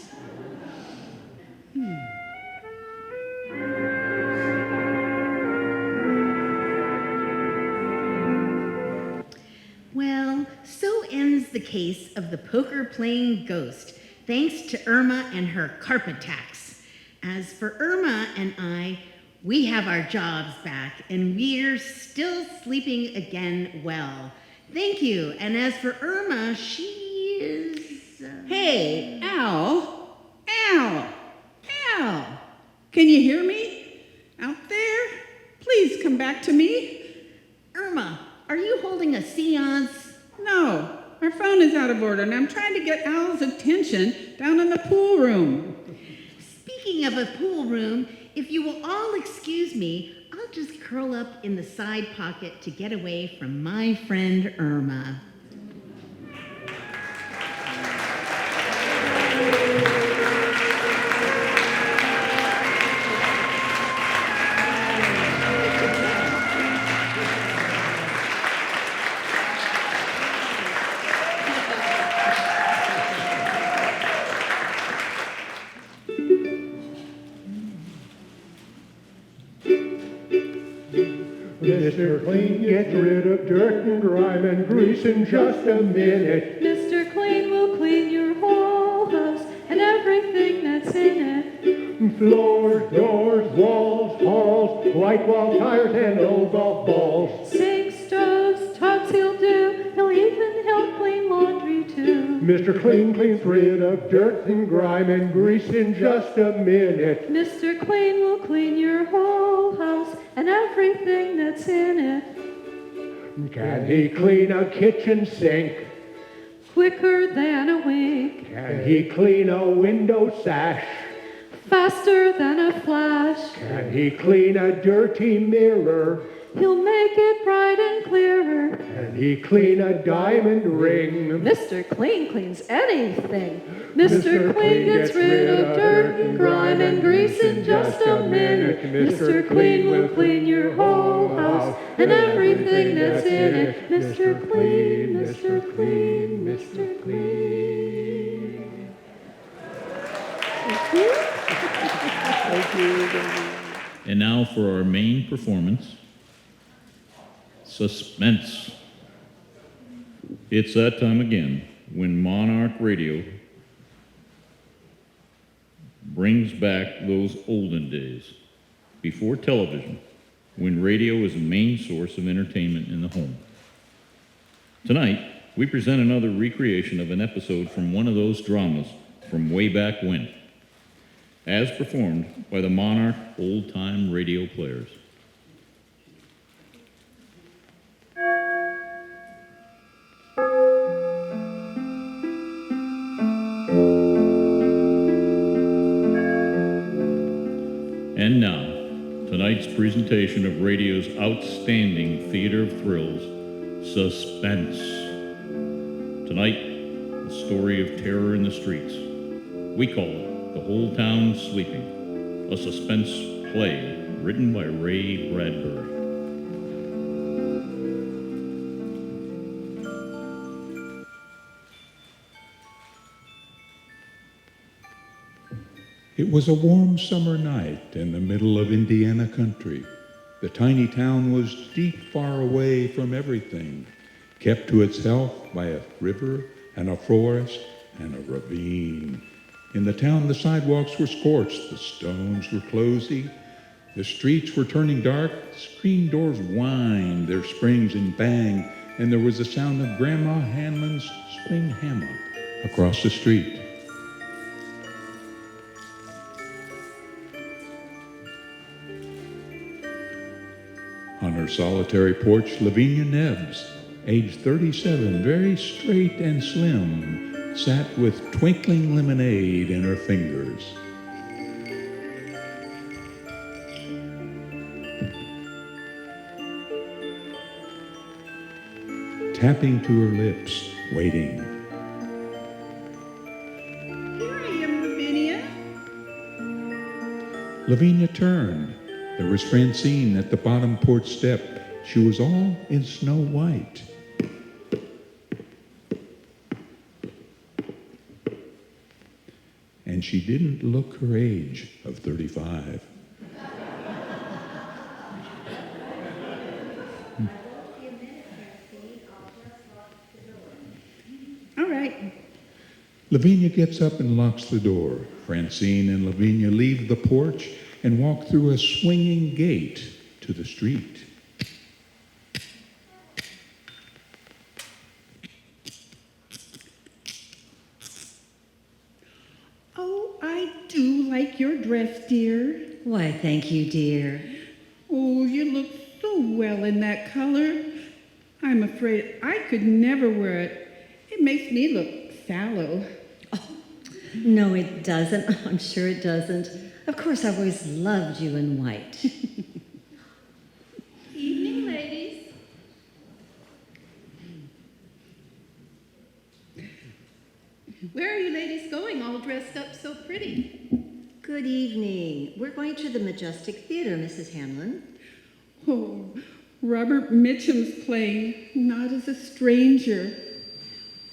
Well, so ends the case of the poker-playing ghost, thanks to Irma and her carpet tax. As for Irma and I, we have our jobs back, and we're still sleeping again well. Thank you. And as for Irma, she is... Hey, Al! Al! Al! Can you hear me? Out there? Please come back to me. Irma, are you holding a seance? No, our phone is out of order, and I'm trying to get Al's attention down in the pool room. Speaking of a pool room, if you will all excuse me, I'll just curl up in the side pocket to get away from my friend Irma. Mr. Clean gets rid of dirt and grime and grease in just a minute. Mr. Clean will clean your whole house and everything that's in it. Floors, doors, walls, halls, white wall tires and old golf balls. Sink, stoves, tubs he'll do. He'll even help clean laundry too. Mr. Clean cleans rid of dirt and grime and grease in just a minute. Mr. Clean will clean your whole house and everything that's in it. Can he clean a kitchen sink? Quicker than a wink. Can he clean a window sash? Faster than a flash. Can he clean a dirty mirror? He'll make it bright and clearer. Can he clean a diamond ring? Mr. Clean cleans anything. Mr. Clean gets rid of dirt and grime and grease in just a minute. Mr. Clean will clean your whole house and everything that's in it. Mr. Clean, Mr. Clean, Mr. Clean. Thank you. Thank you. And now for our main performance, Suspense. It's that time again when Monarch Radio brings back those olden days, before television, when radio was the main source of entertainment in the home. Tonight, we present another recreation of an episode from one of those dramas from way back when, as performed by the Monarch old-time radio players. And now, tonight's presentation of radio's outstanding theater of thrills, Suspense. Tonight, the story of terror in the streets. We call it The Whole Town Sleeping, a suspense play written by Ray Bradbury. It was a warm summer night in the middle of Indiana country. The tiny town was deep far away from everything, kept to itself by a river and a forest and a ravine. In the town, the sidewalks were scorched, the stones were closey, the streets were turning dark, screen doors whined their springs and banged, and there was the sound of Grandma Hanlon's swing hammock across the street. On her solitary porch, Lavinia Nebbs, age 37, very straight and slim, sat with twinkling lemonade in her fingers. Tapping to her lips, waiting. Here I am, Lavinia. Lavinia turned. There was Francine at the bottom porch step. She was all in snow white. And she didn't look her age of 35. All right. Lavinia gets up and locks the door. Francine and Lavinia leave the porch and walk through a swinging gate to the street. Oh, I do like your dress, dear. Why, thank you, dear. Oh, you look so well in that color. I'm afraid I could never wear it. It makes me look sallow. No, it doesn't. I'm sure it doesn't. Of course, I've always loved you in white. Evening, ladies. Where are you ladies going, all dressed up so pretty? Good evening. We're going to the Majestic Theater, Mrs. Hamlin. Oh, Robert Mitchum's playing, Not as a Stranger.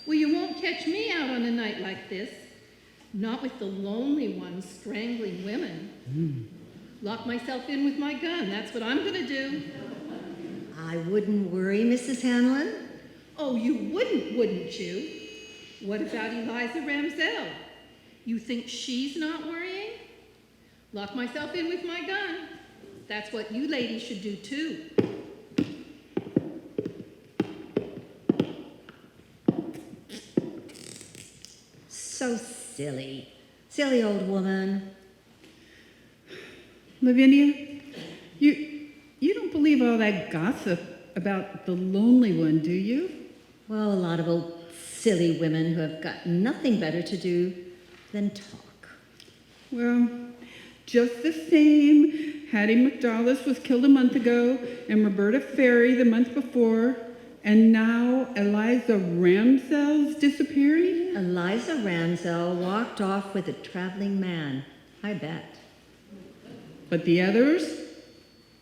Well, you won't catch me out on a night like this. Not with the lonely ones strangling women. Lock myself in with my gun. That's what I'm going to do. I wouldn't worry, Mrs. Hamlin. Oh, you wouldn't you? What about Eliza Ramsell? You think she's not worrying? Lock myself in with my gun. That's what you ladies should do, too. So silly. Silly old woman. Lavinia, you don't believe all that gossip about the lonely one, do you? Well, a lot of old silly women who have got nothing better to do than talk. Well, just the same, Hattie McDowell was killed a month ago, and Roberta Ferry the month before, and now Eliza Ramsell's disappearing? Eliza Ramsell walked off with a traveling man, I bet. But the others?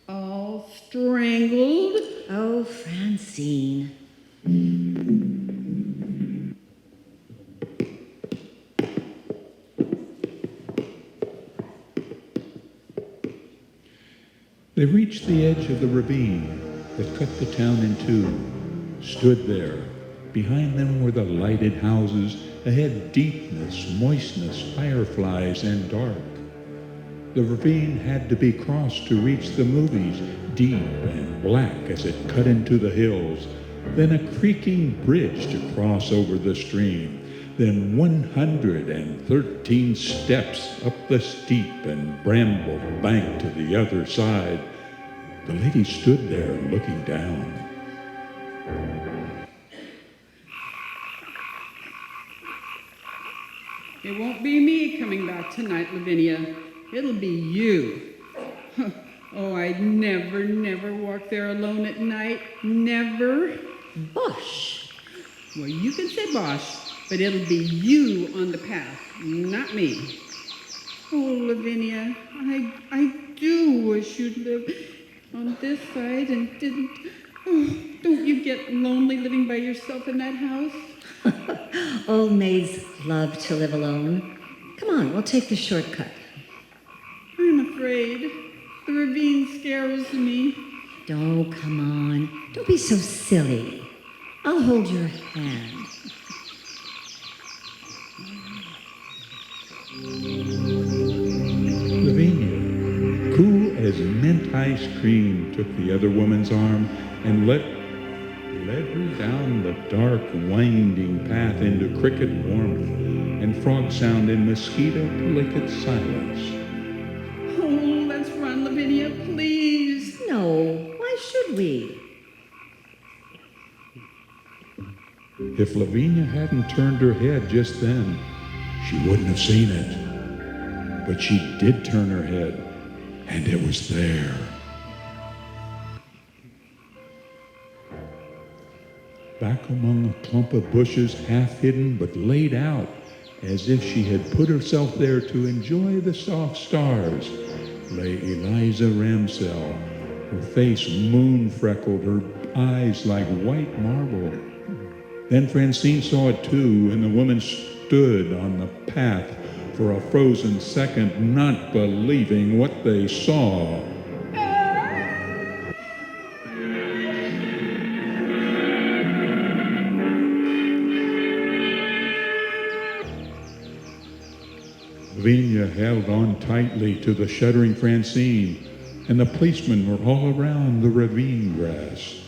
All strangled? Oh, Francine. They reached the edge of the ravine that cut the town in two, stood there. Behind them were the lighted houses, ahead deepness, moistness, fireflies, and dark. The ravine had to be crossed to reach the movies, deep and black as it cut into the hills, then a creaking bridge to cross over the stream, then 113 steps up the steep and bramble bank to the other side. The lady stood there looking down. It won't be me coming back tonight, Lavinia. It'll be you. Oh, I'd never walk there alone at night. Never. Bosh. Well, you can say bosh, but it'll be you on the path, not me. Oh, Lavinia, I do wish you'd live on this side and didn't. Oh, don't you get lonely living by yourself in that house? Old maids love to live alone. Come on, we'll take the shortcut. I'm afraid. The ravine scares me. Oh, come on. Don't be so silly. I'll hold your hand. Lavinia, cool as mint ice cream, took the other woman's arm and led her down the dark, winding path into cricket warmth and frog sound and mosquito-licked silence. Oh, let's run, Lavinia, please. No, why should we? If Lavinia hadn't turned her head just then, she wouldn't have seen it. But she did turn her head, and it was there. Back among a clump of bushes, half hidden but laid out, as if she had put herself there to enjoy the soft stars, lay Eliza Ramsell, her face moon-freckled, her eyes like white marble. Then Francine saw it too, and the woman stood on the path for a frozen second, not believing what they saw. Lavinia held on tightly to the shuddering Francine, and the policemen were all around the ravine grass.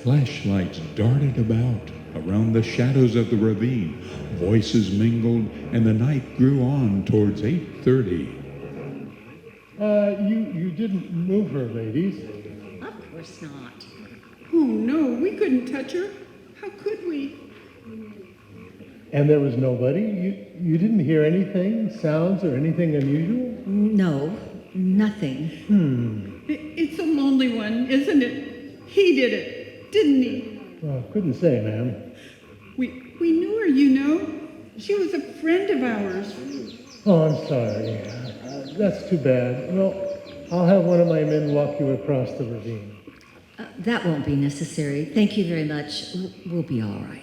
Flashlights darted about around the shadows of the ravine. Voices mingled, and the night grew on towards 8:30. You didn't move her, ladies. Of course not. Oh, no, we couldn't touch her. How could we? And there was nobody? You didn't hear anything? Sounds or anything unusual? No, nothing. It's a lonely one, isn't it? He did it, didn't he? Well, couldn't say, ma'am. We knew her, you know. She was a friend of ours. Oh, I'm sorry. That's too bad. Well, I'll have one of my men walk you across the ravine. That won't be necessary. Thank you very much. We'll be all right.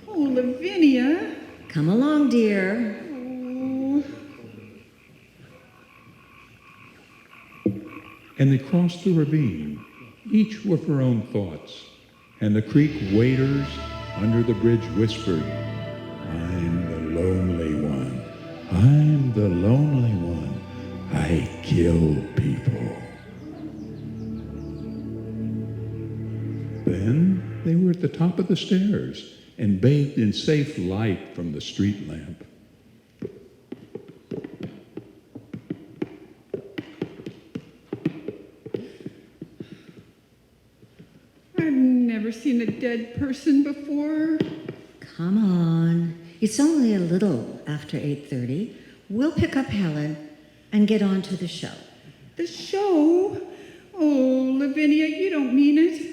Oh, Lavinia. Come along, dear. Oh. And they crossed the ravine, each with her own thoughts. And the creek waders under the bridge whispered, "I'm the lonely one. I'm the lonely one. I kill people." Then they were at the top of the stairs and bathed in safe light from the street lamp. I've never seen a dead person before. Come on. It's only a little after 8:30. We'll pick up Helen and get on to the show. The show? Oh, Lavinia, you don't mean it.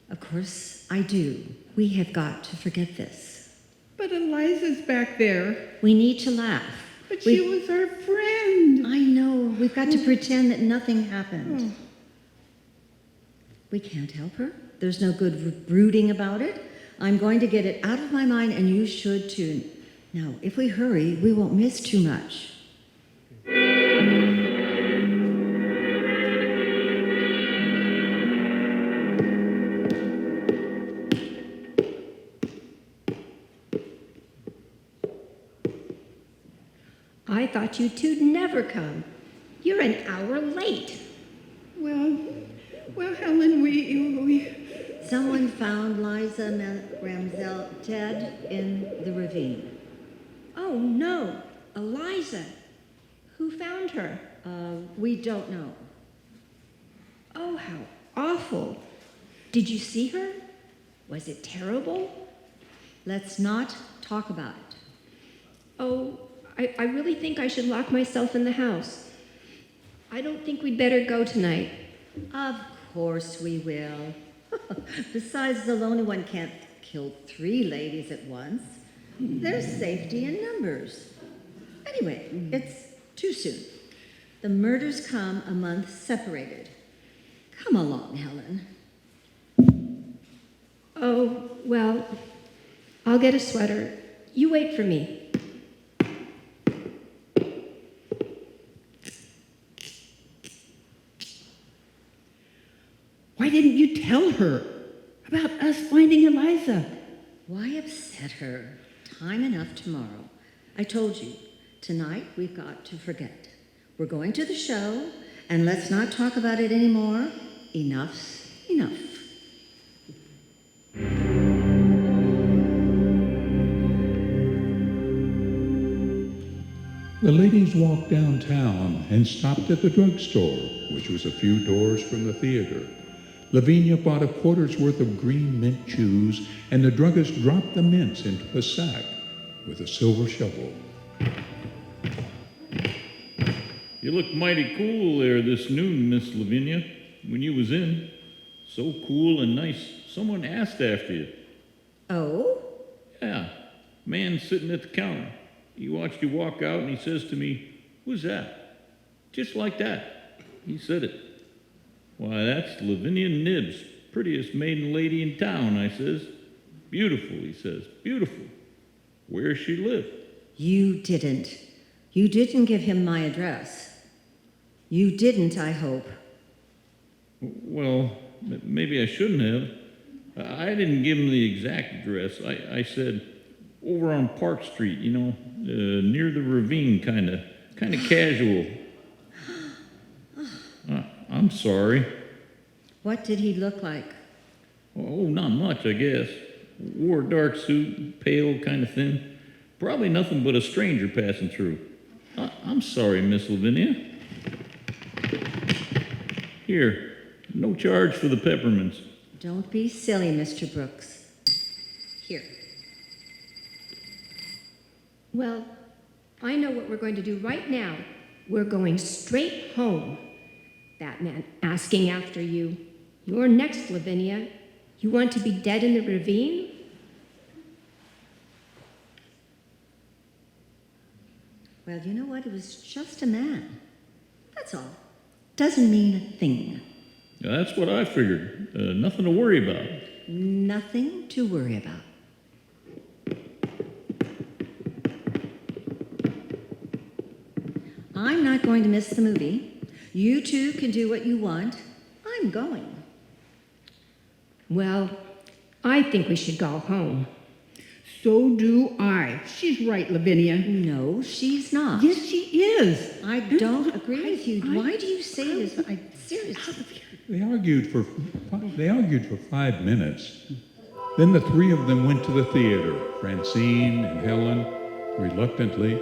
Of course I do. We have got to forget this. But Eliza's back there. We need to laugh. But she was our friend. I know. We've got to pretend that nothing happened. We can't help her. There's no good brooding about it. I'm going to get it out of my mind, and you should too. Now, if we hurry, we won't miss too much. I thought you two'd never come. You're an hour late. Well, Helen, we... Someone found Liza Ramsell dead in the ravine. Oh, no. Eliza. Who found her? We don't know. Oh, how awful. Did you see her? Was it terrible? Let's not talk about it. Oh, I really think I should lock myself in the house. I don't think we'd better go tonight. Of course we will. Besides, the lonely one can't kill 3 ladies at once. There's safety in numbers. Anyway, it's too soon. The murders come a month separated. Come along, Helen. Oh, well, I'll get a sweater. You wait for me. Why didn't you tell her about us finding Eliza? Why upset her? Time enough tomorrow. I told you, tonight we've got to forget. We're going to the show, and let's not talk about it anymore. Enough's enough. The ladies walked downtown and stopped at the drugstore, which was a few doors from the theater. Lavinia bought a quarter's worth of green mint chews, and the druggist dropped the mints into a sack with a silver shovel. You look mighty cool there this noon, Miss Lavinia, when you was in. So cool and nice. Someone asked after you. Oh? Yeah, man sitting at the counter. He watched you walk out and he says to me, "Who's that?" Just like that. He said it. Why, that's Lavinia Nibbs, prettiest maiden lady in town, I says. Beautiful, he says, beautiful. Where's she live? You didn't. You didn't give him my address. You didn't, I hope. Well, maybe I shouldn't have. I didn't give him the exact address. I said, over on Park Street, you know, near the ravine, kind of casual. I'm sorry. What did he look like? Oh, not much, I guess. Wore a dark suit, pale, kind of thin. Probably nothing but a stranger passing through. I'm sorry, Miss Lavinia. Here, no charge for the peppermints. Don't be silly, Mr. Brooks. Here. Well, I know what we're going to do right now. We're going straight home. That man asking after you. You're next, Lavinia. You want to be dead in the ravine? Well, you know what? It was just a man. That's all. Doesn't mean a thing. That's what I figured. Nothing to worry about. Nothing to worry about. I'm not going to miss the movie. You two can do what you want. I'm going. Well, I think we should go home. So do I. She's right, Lavinia. No, she's not. Yes, she is. I don't agree with you. Why do you say this? Seriously. They argued for 5 minutes. Then the three of them went to the theater, Francine and Helen, reluctantly,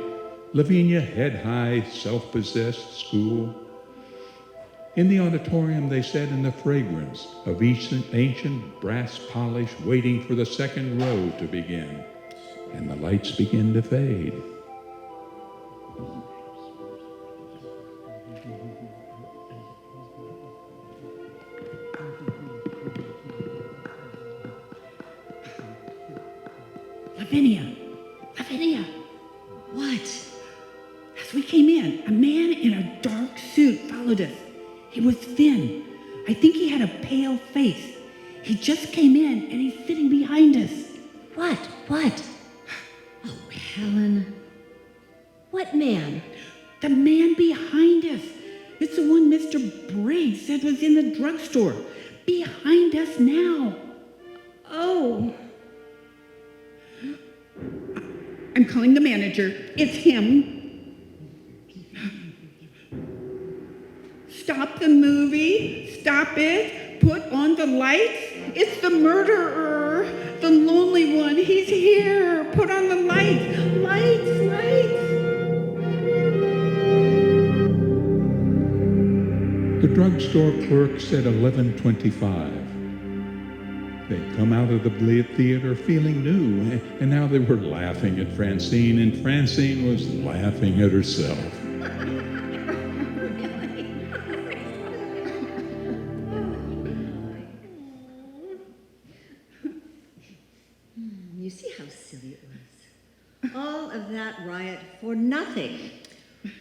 Lavinia head high, self-possessed school. In the auditorium, they sat in the fragrance of ancient brass polish, waiting for the second row to begin. And the lights began to fade. Lavinia. What? As we came in, a man in a dark suit followed us. He was thin. I think he had a pale face. He just came in and he's sitting behind us. What? Oh, Helen. What man? The man behind us. It's the one Mr. Briggs said was in the drugstore. Behind us now. Oh. I'm calling the manager. It's him. Stop the movie. Stop it. Put on the lights. It's the murderer. The lonely one. He's here. Put on the lights. Lights. The drugstore clerk said 11:25. They'd come out of the theater feeling new, and now they were laughing at Francine, and Francine was laughing at herself. You see how silly it was? All of that riot for nothing.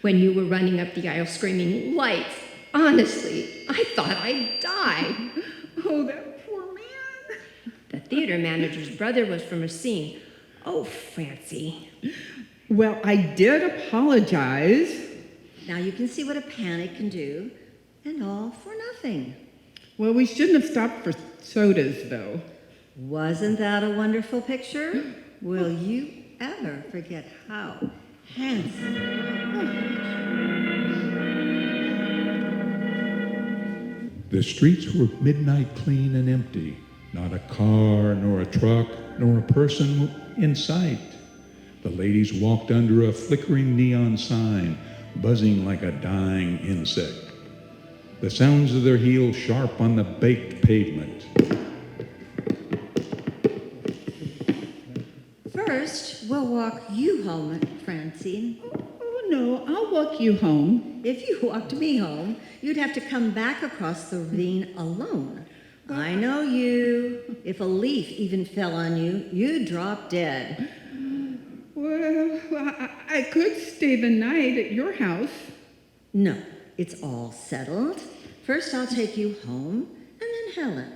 When you were running up the aisle screaming, lights, honestly, I thought I'd die. Oh, that poor man. The theater manager's brother was from Racine. Oh, Francie. Well, I did apologize. Now you can see what a panic can do, and all for nothing. Well, we shouldn't have stopped for sodas, though. Wasn't that a wonderful picture? Will you ever forget how handsome? The streets were midnight clean and empty. Not a car, nor a truck, nor a person in sight. The ladies walked under a flickering neon sign, buzzing like a dying insect. The sounds of their heels sharp on the baked pavement. First, we'll walk you home, Francine. Oh, no, I'll walk you home. If you walked me home, you'd have to come back across the ravine alone. I know you. If a leaf even fell on you, you'd drop dead. Well, I could stay the night at your house. No, It's all settled. First, I'll take you home, and then Helen.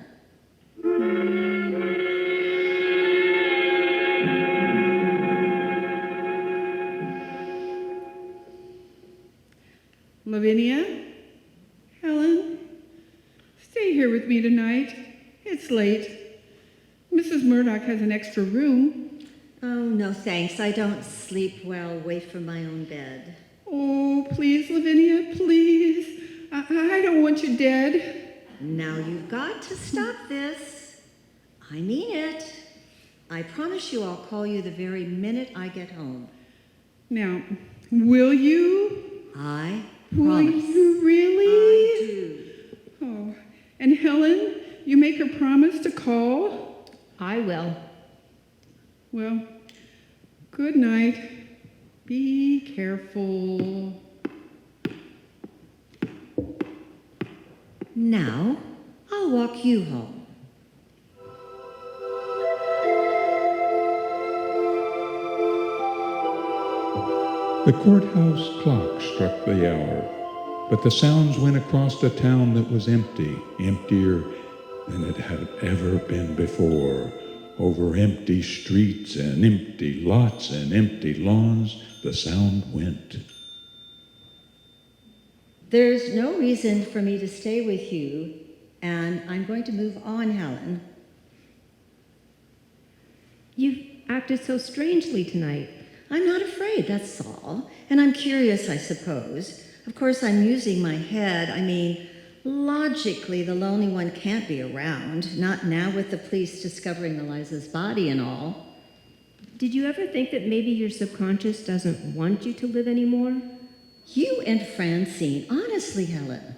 Lavinia? Helen? Stay here with me tonight. It's late. Mrs. Murdoch has an extra room. Oh, no thanks. I don't sleep well away from my own bed. Oh, please, Lavinia, please. I don't want you dead. Now you've got to stop this. I mean it. I promise you I'll call you the very minute I get home. Now, will you? I Will promise. you really? I do. Oh, and Helen, you make her promise to call? I will. Well, good night. Be careful. Now, I'll walk you home. The courthouse clock struck the hour, but the sounds went across a town that was empty, emptier than it had ever been before. Over empty streets and empty lots and empty lawns, the sound went. There's no reason for me to stay with you, and I'm going to move on, Helen. You've acted so strangely tonight. I'm not afraid, that's all. And I'm curious, I suppose. Of course, I'm using my head. I mean, logically, the lonely one can't be around. Not now with the police discovering Eliza's body and all. Did you ever think that maybe your subconscious doesn't want you to live anymore? You and Francine, honestly, Helen.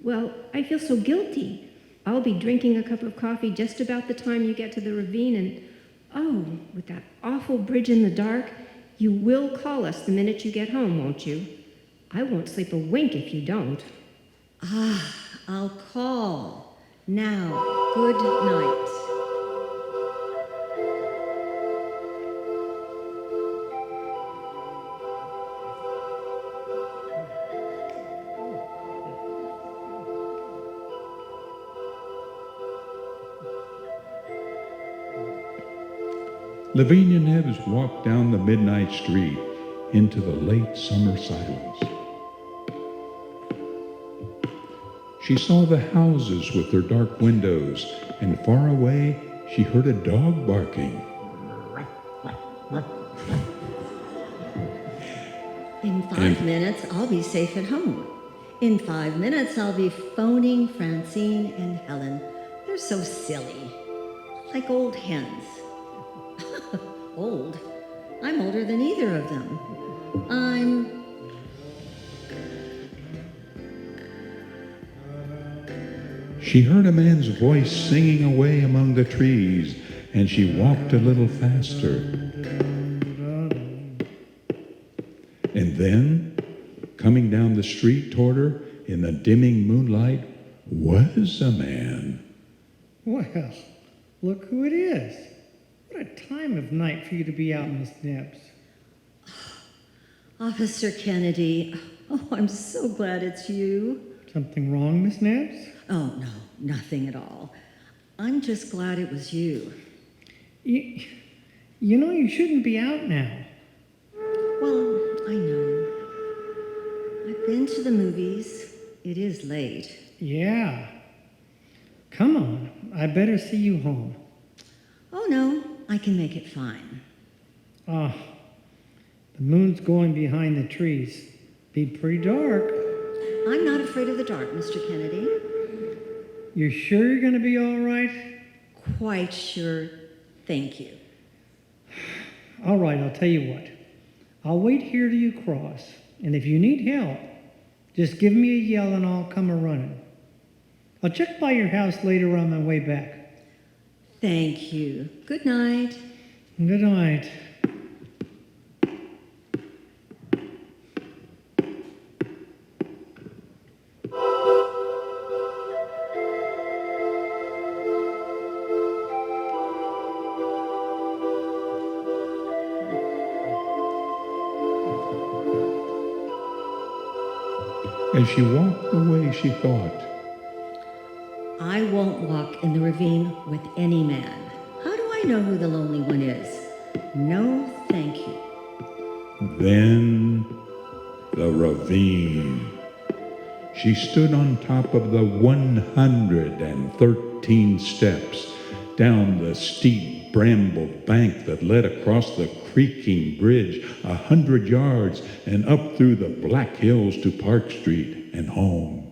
Well, I feel so guilty. I'll be drinking a cup of coffee just about the time you get to the ravine, and oh, with that awful bridge in the dark, you will call us the minute you get home, won't you? I won't sleep a wink if you don't. Ah, I'll call. Now, good night. Lavinia Nebbs walked down the midnight street into the late summer silence. She saw the houses with their dark windows, and far away she heard a dog barking. In 5 minutes, I'll be safe at home. In 5 minutes, I'll be phoning Francine and Helen. They're so silly, like old hens. Old? I'm older than either of them. She heard a man's voice singing away among the trees, and she walked a little faster. And then, coming down the street toward her in the dimming moonlight, was a man. Well, look who it is. What a time of night for you to be out, Miss Nebbs. Officer Kennedy, oh, I'm so glad it's you. Something wrong, Miss Nebbs? Oh, no, nothing at all. I'm just glad it was you. You know you shouldn't be out now. Well, I know. I've been to the movies. It is late. Yeah. Come on, I better see you home. Oh, no, I can make it fine. Ah, the moon's going behind the trees. Be pretty dark. I'm not afraid of the dark, Mr. Kennedy. You're sure you're going to be all right? Quite sure. Thank you. All right, I'll tell you what. I'll wait here till you cross, and if you need help, just give me a yell and I'll come a-running. I'll check by your house later on my way back. Thank you. Good night. Good night. As she walked the way she thought, I won't walk in the ravine with any man. How do I know who the lonely one is? No, thank you. then the ravine. She stood on top of the 113 steps down the steep bramble bank that led across the creaking bridge 100 yards and up through the Black Hills to Park Street and home.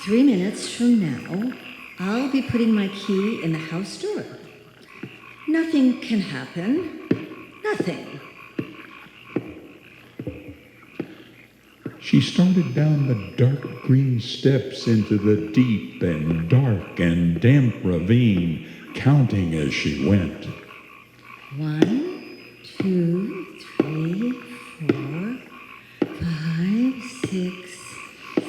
Three minutes from now, I'll be putting my key in the house door. Nothing can happen. Nothing. She started down the dark green steps into the deep and dark and damp ravine, counting as she went. 1, 2, 3, 4, 5, 6,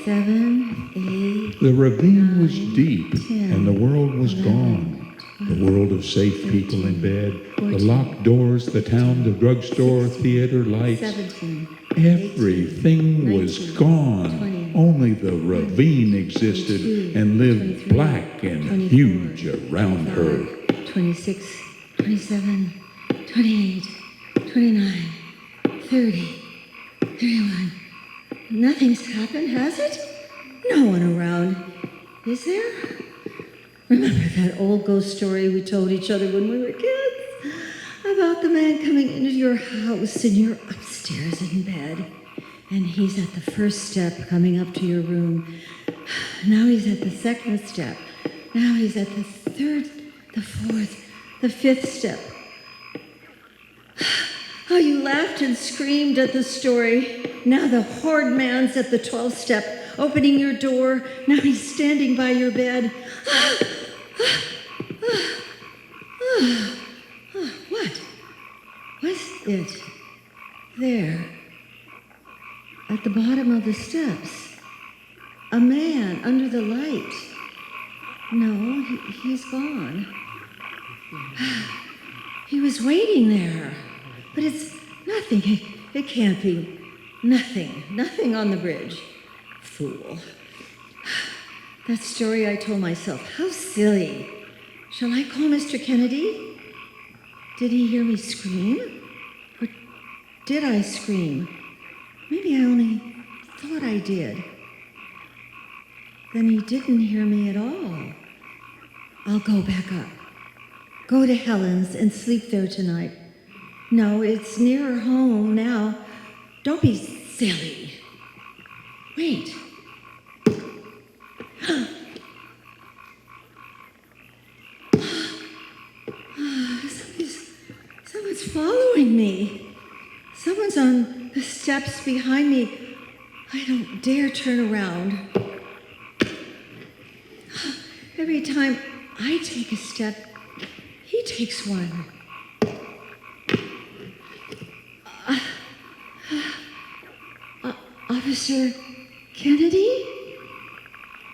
7, 8. The ravine was deep, and the world was gone. The world of safe people in bed, the locked doors, the town, the drugstore, theater, lights. 17. Everything was gone. Only the ravine existed and lived black and huge around her. 26, 27, 28, 29, 30, 31. Nothing's happened, has it? No one around. Is there? Remember that old ghost story we told each other when we were kids? About the man coming into your house and you're upstairs in bed. And he's at the first step coming up to your room. Now he's at the second step. Now he's at the third, the fourth, the fifth step. How you laughed and screamed at the story. Now the horrid man's at the 12th step, opening your door. Now he's standing by your bed. What? What's it? There. At the bottom of the steps. A man under the light. No, he's gone. He was waiting there. But it's nothing. It can't be. Nothing. Nothing on the bridge. Fool. That story I told myself. How silly. Shall I call Mr. Kennedy? Did he hear me scream? Or did I scream? Maybe I only thought I did. Then he didn't hear me at all. I'll go back up. Go to Helen's and sleep there tonight. No, it's nearer home now. Don't be silly. Wait. Someone's following me. Someone's on the steps behind me. I don't dare turn around. Every time I take a step, he takes one. Officer Kennedy?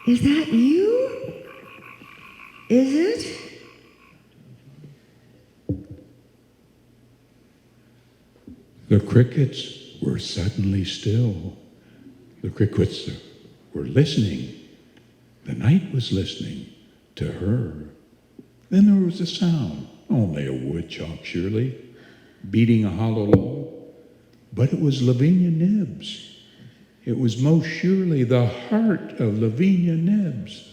Is that you? Is it? The crickets were suddenly still. The crickets were listening. The night was listening to her. Then there was a sound, only a woodchuck surely, beating a hollow log. But it was Lavinia Nibbs. It was most surely the heart of Lavinia Nibbs.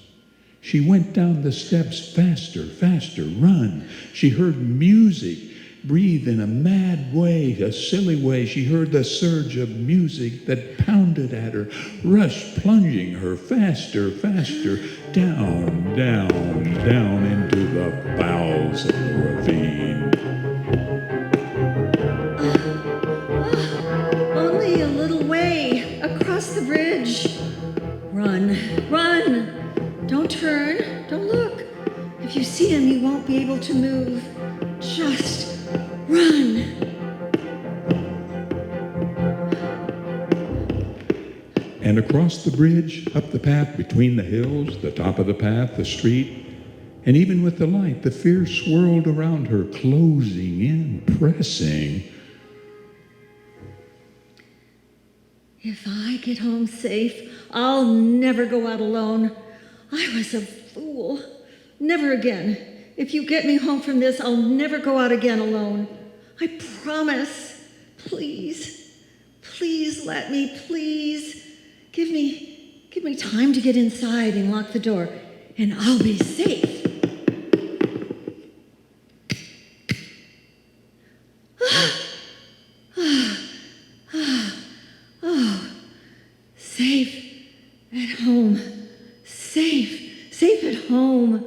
She went down the steps faster, faster, run. She heard music, breathe in a mad way, a silly way. She heard the surge of music that pounded at her, rushed, plunging her faster, faster, down, down, down into the bowels of the ravine. Only a little way across the bridge. Run, run. Don't turn, don't look. If you see him, you won't be able to move. Just run. and across the bridge, up the path between the hills, the top of the path, the street, and even with the light, the fear swirled around her, closing in, pressing. If I get home safe, I'll never go out alone. I was a fool. Never again. If you get me home from this, I'll never go out again alone. I promise. Please, please let me, please. Give me time to get inside and lock the door, and I'll be safe. Safe at home. Safe at home.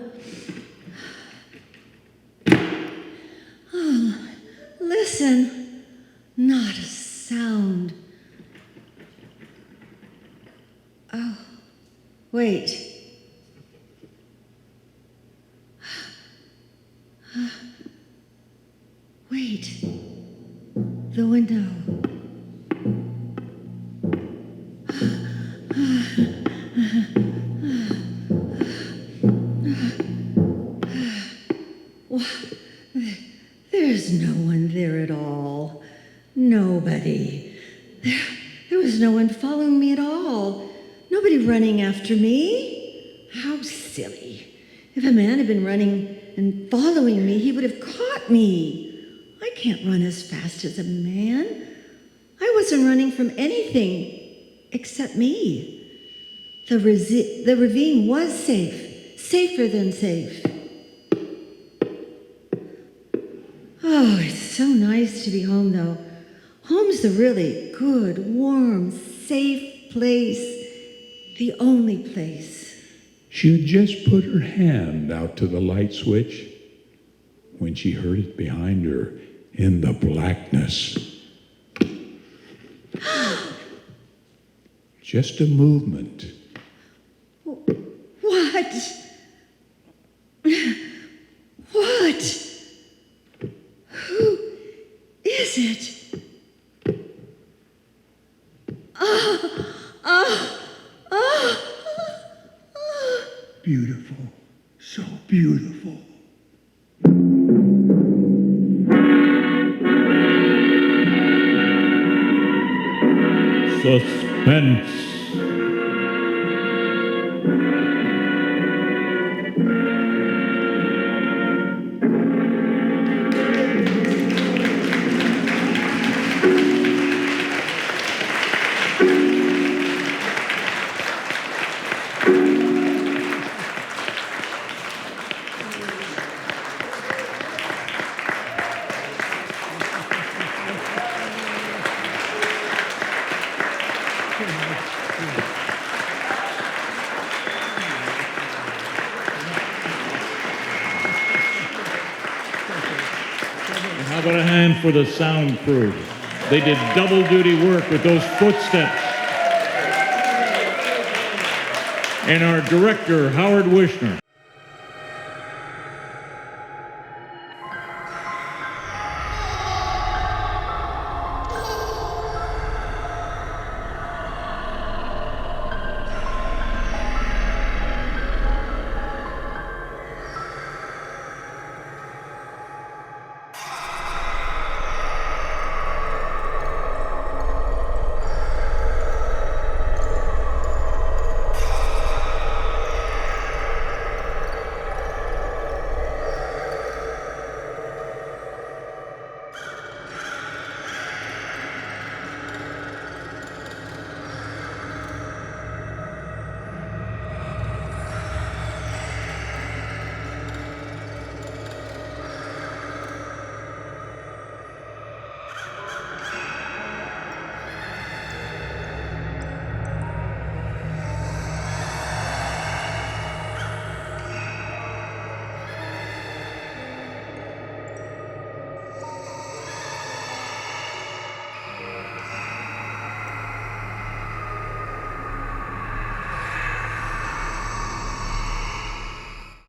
Oh, listen. Not a sound. Oh, wait. Wait. The window. There's no one there at all. Nobody. There was no one following me at all. Nobody running after me. How silly. If a man had been running and following me, he would have caught me. I can't run as fast as a man. I wasn't running from anything except me. The ravine was safe. Safer than safe. Oh, it's so nice to be home, though. Home's a really good, warm, safe place. The only place. She had just put her hand out to the light switch when she heard it behind her in the blackness. Just a movement. What? What? Who is it? Beautiful. So beautiful. Suspense. How about a hand for the sound crew? They did double duty work with those footsteps. And our director, Howard Wishner.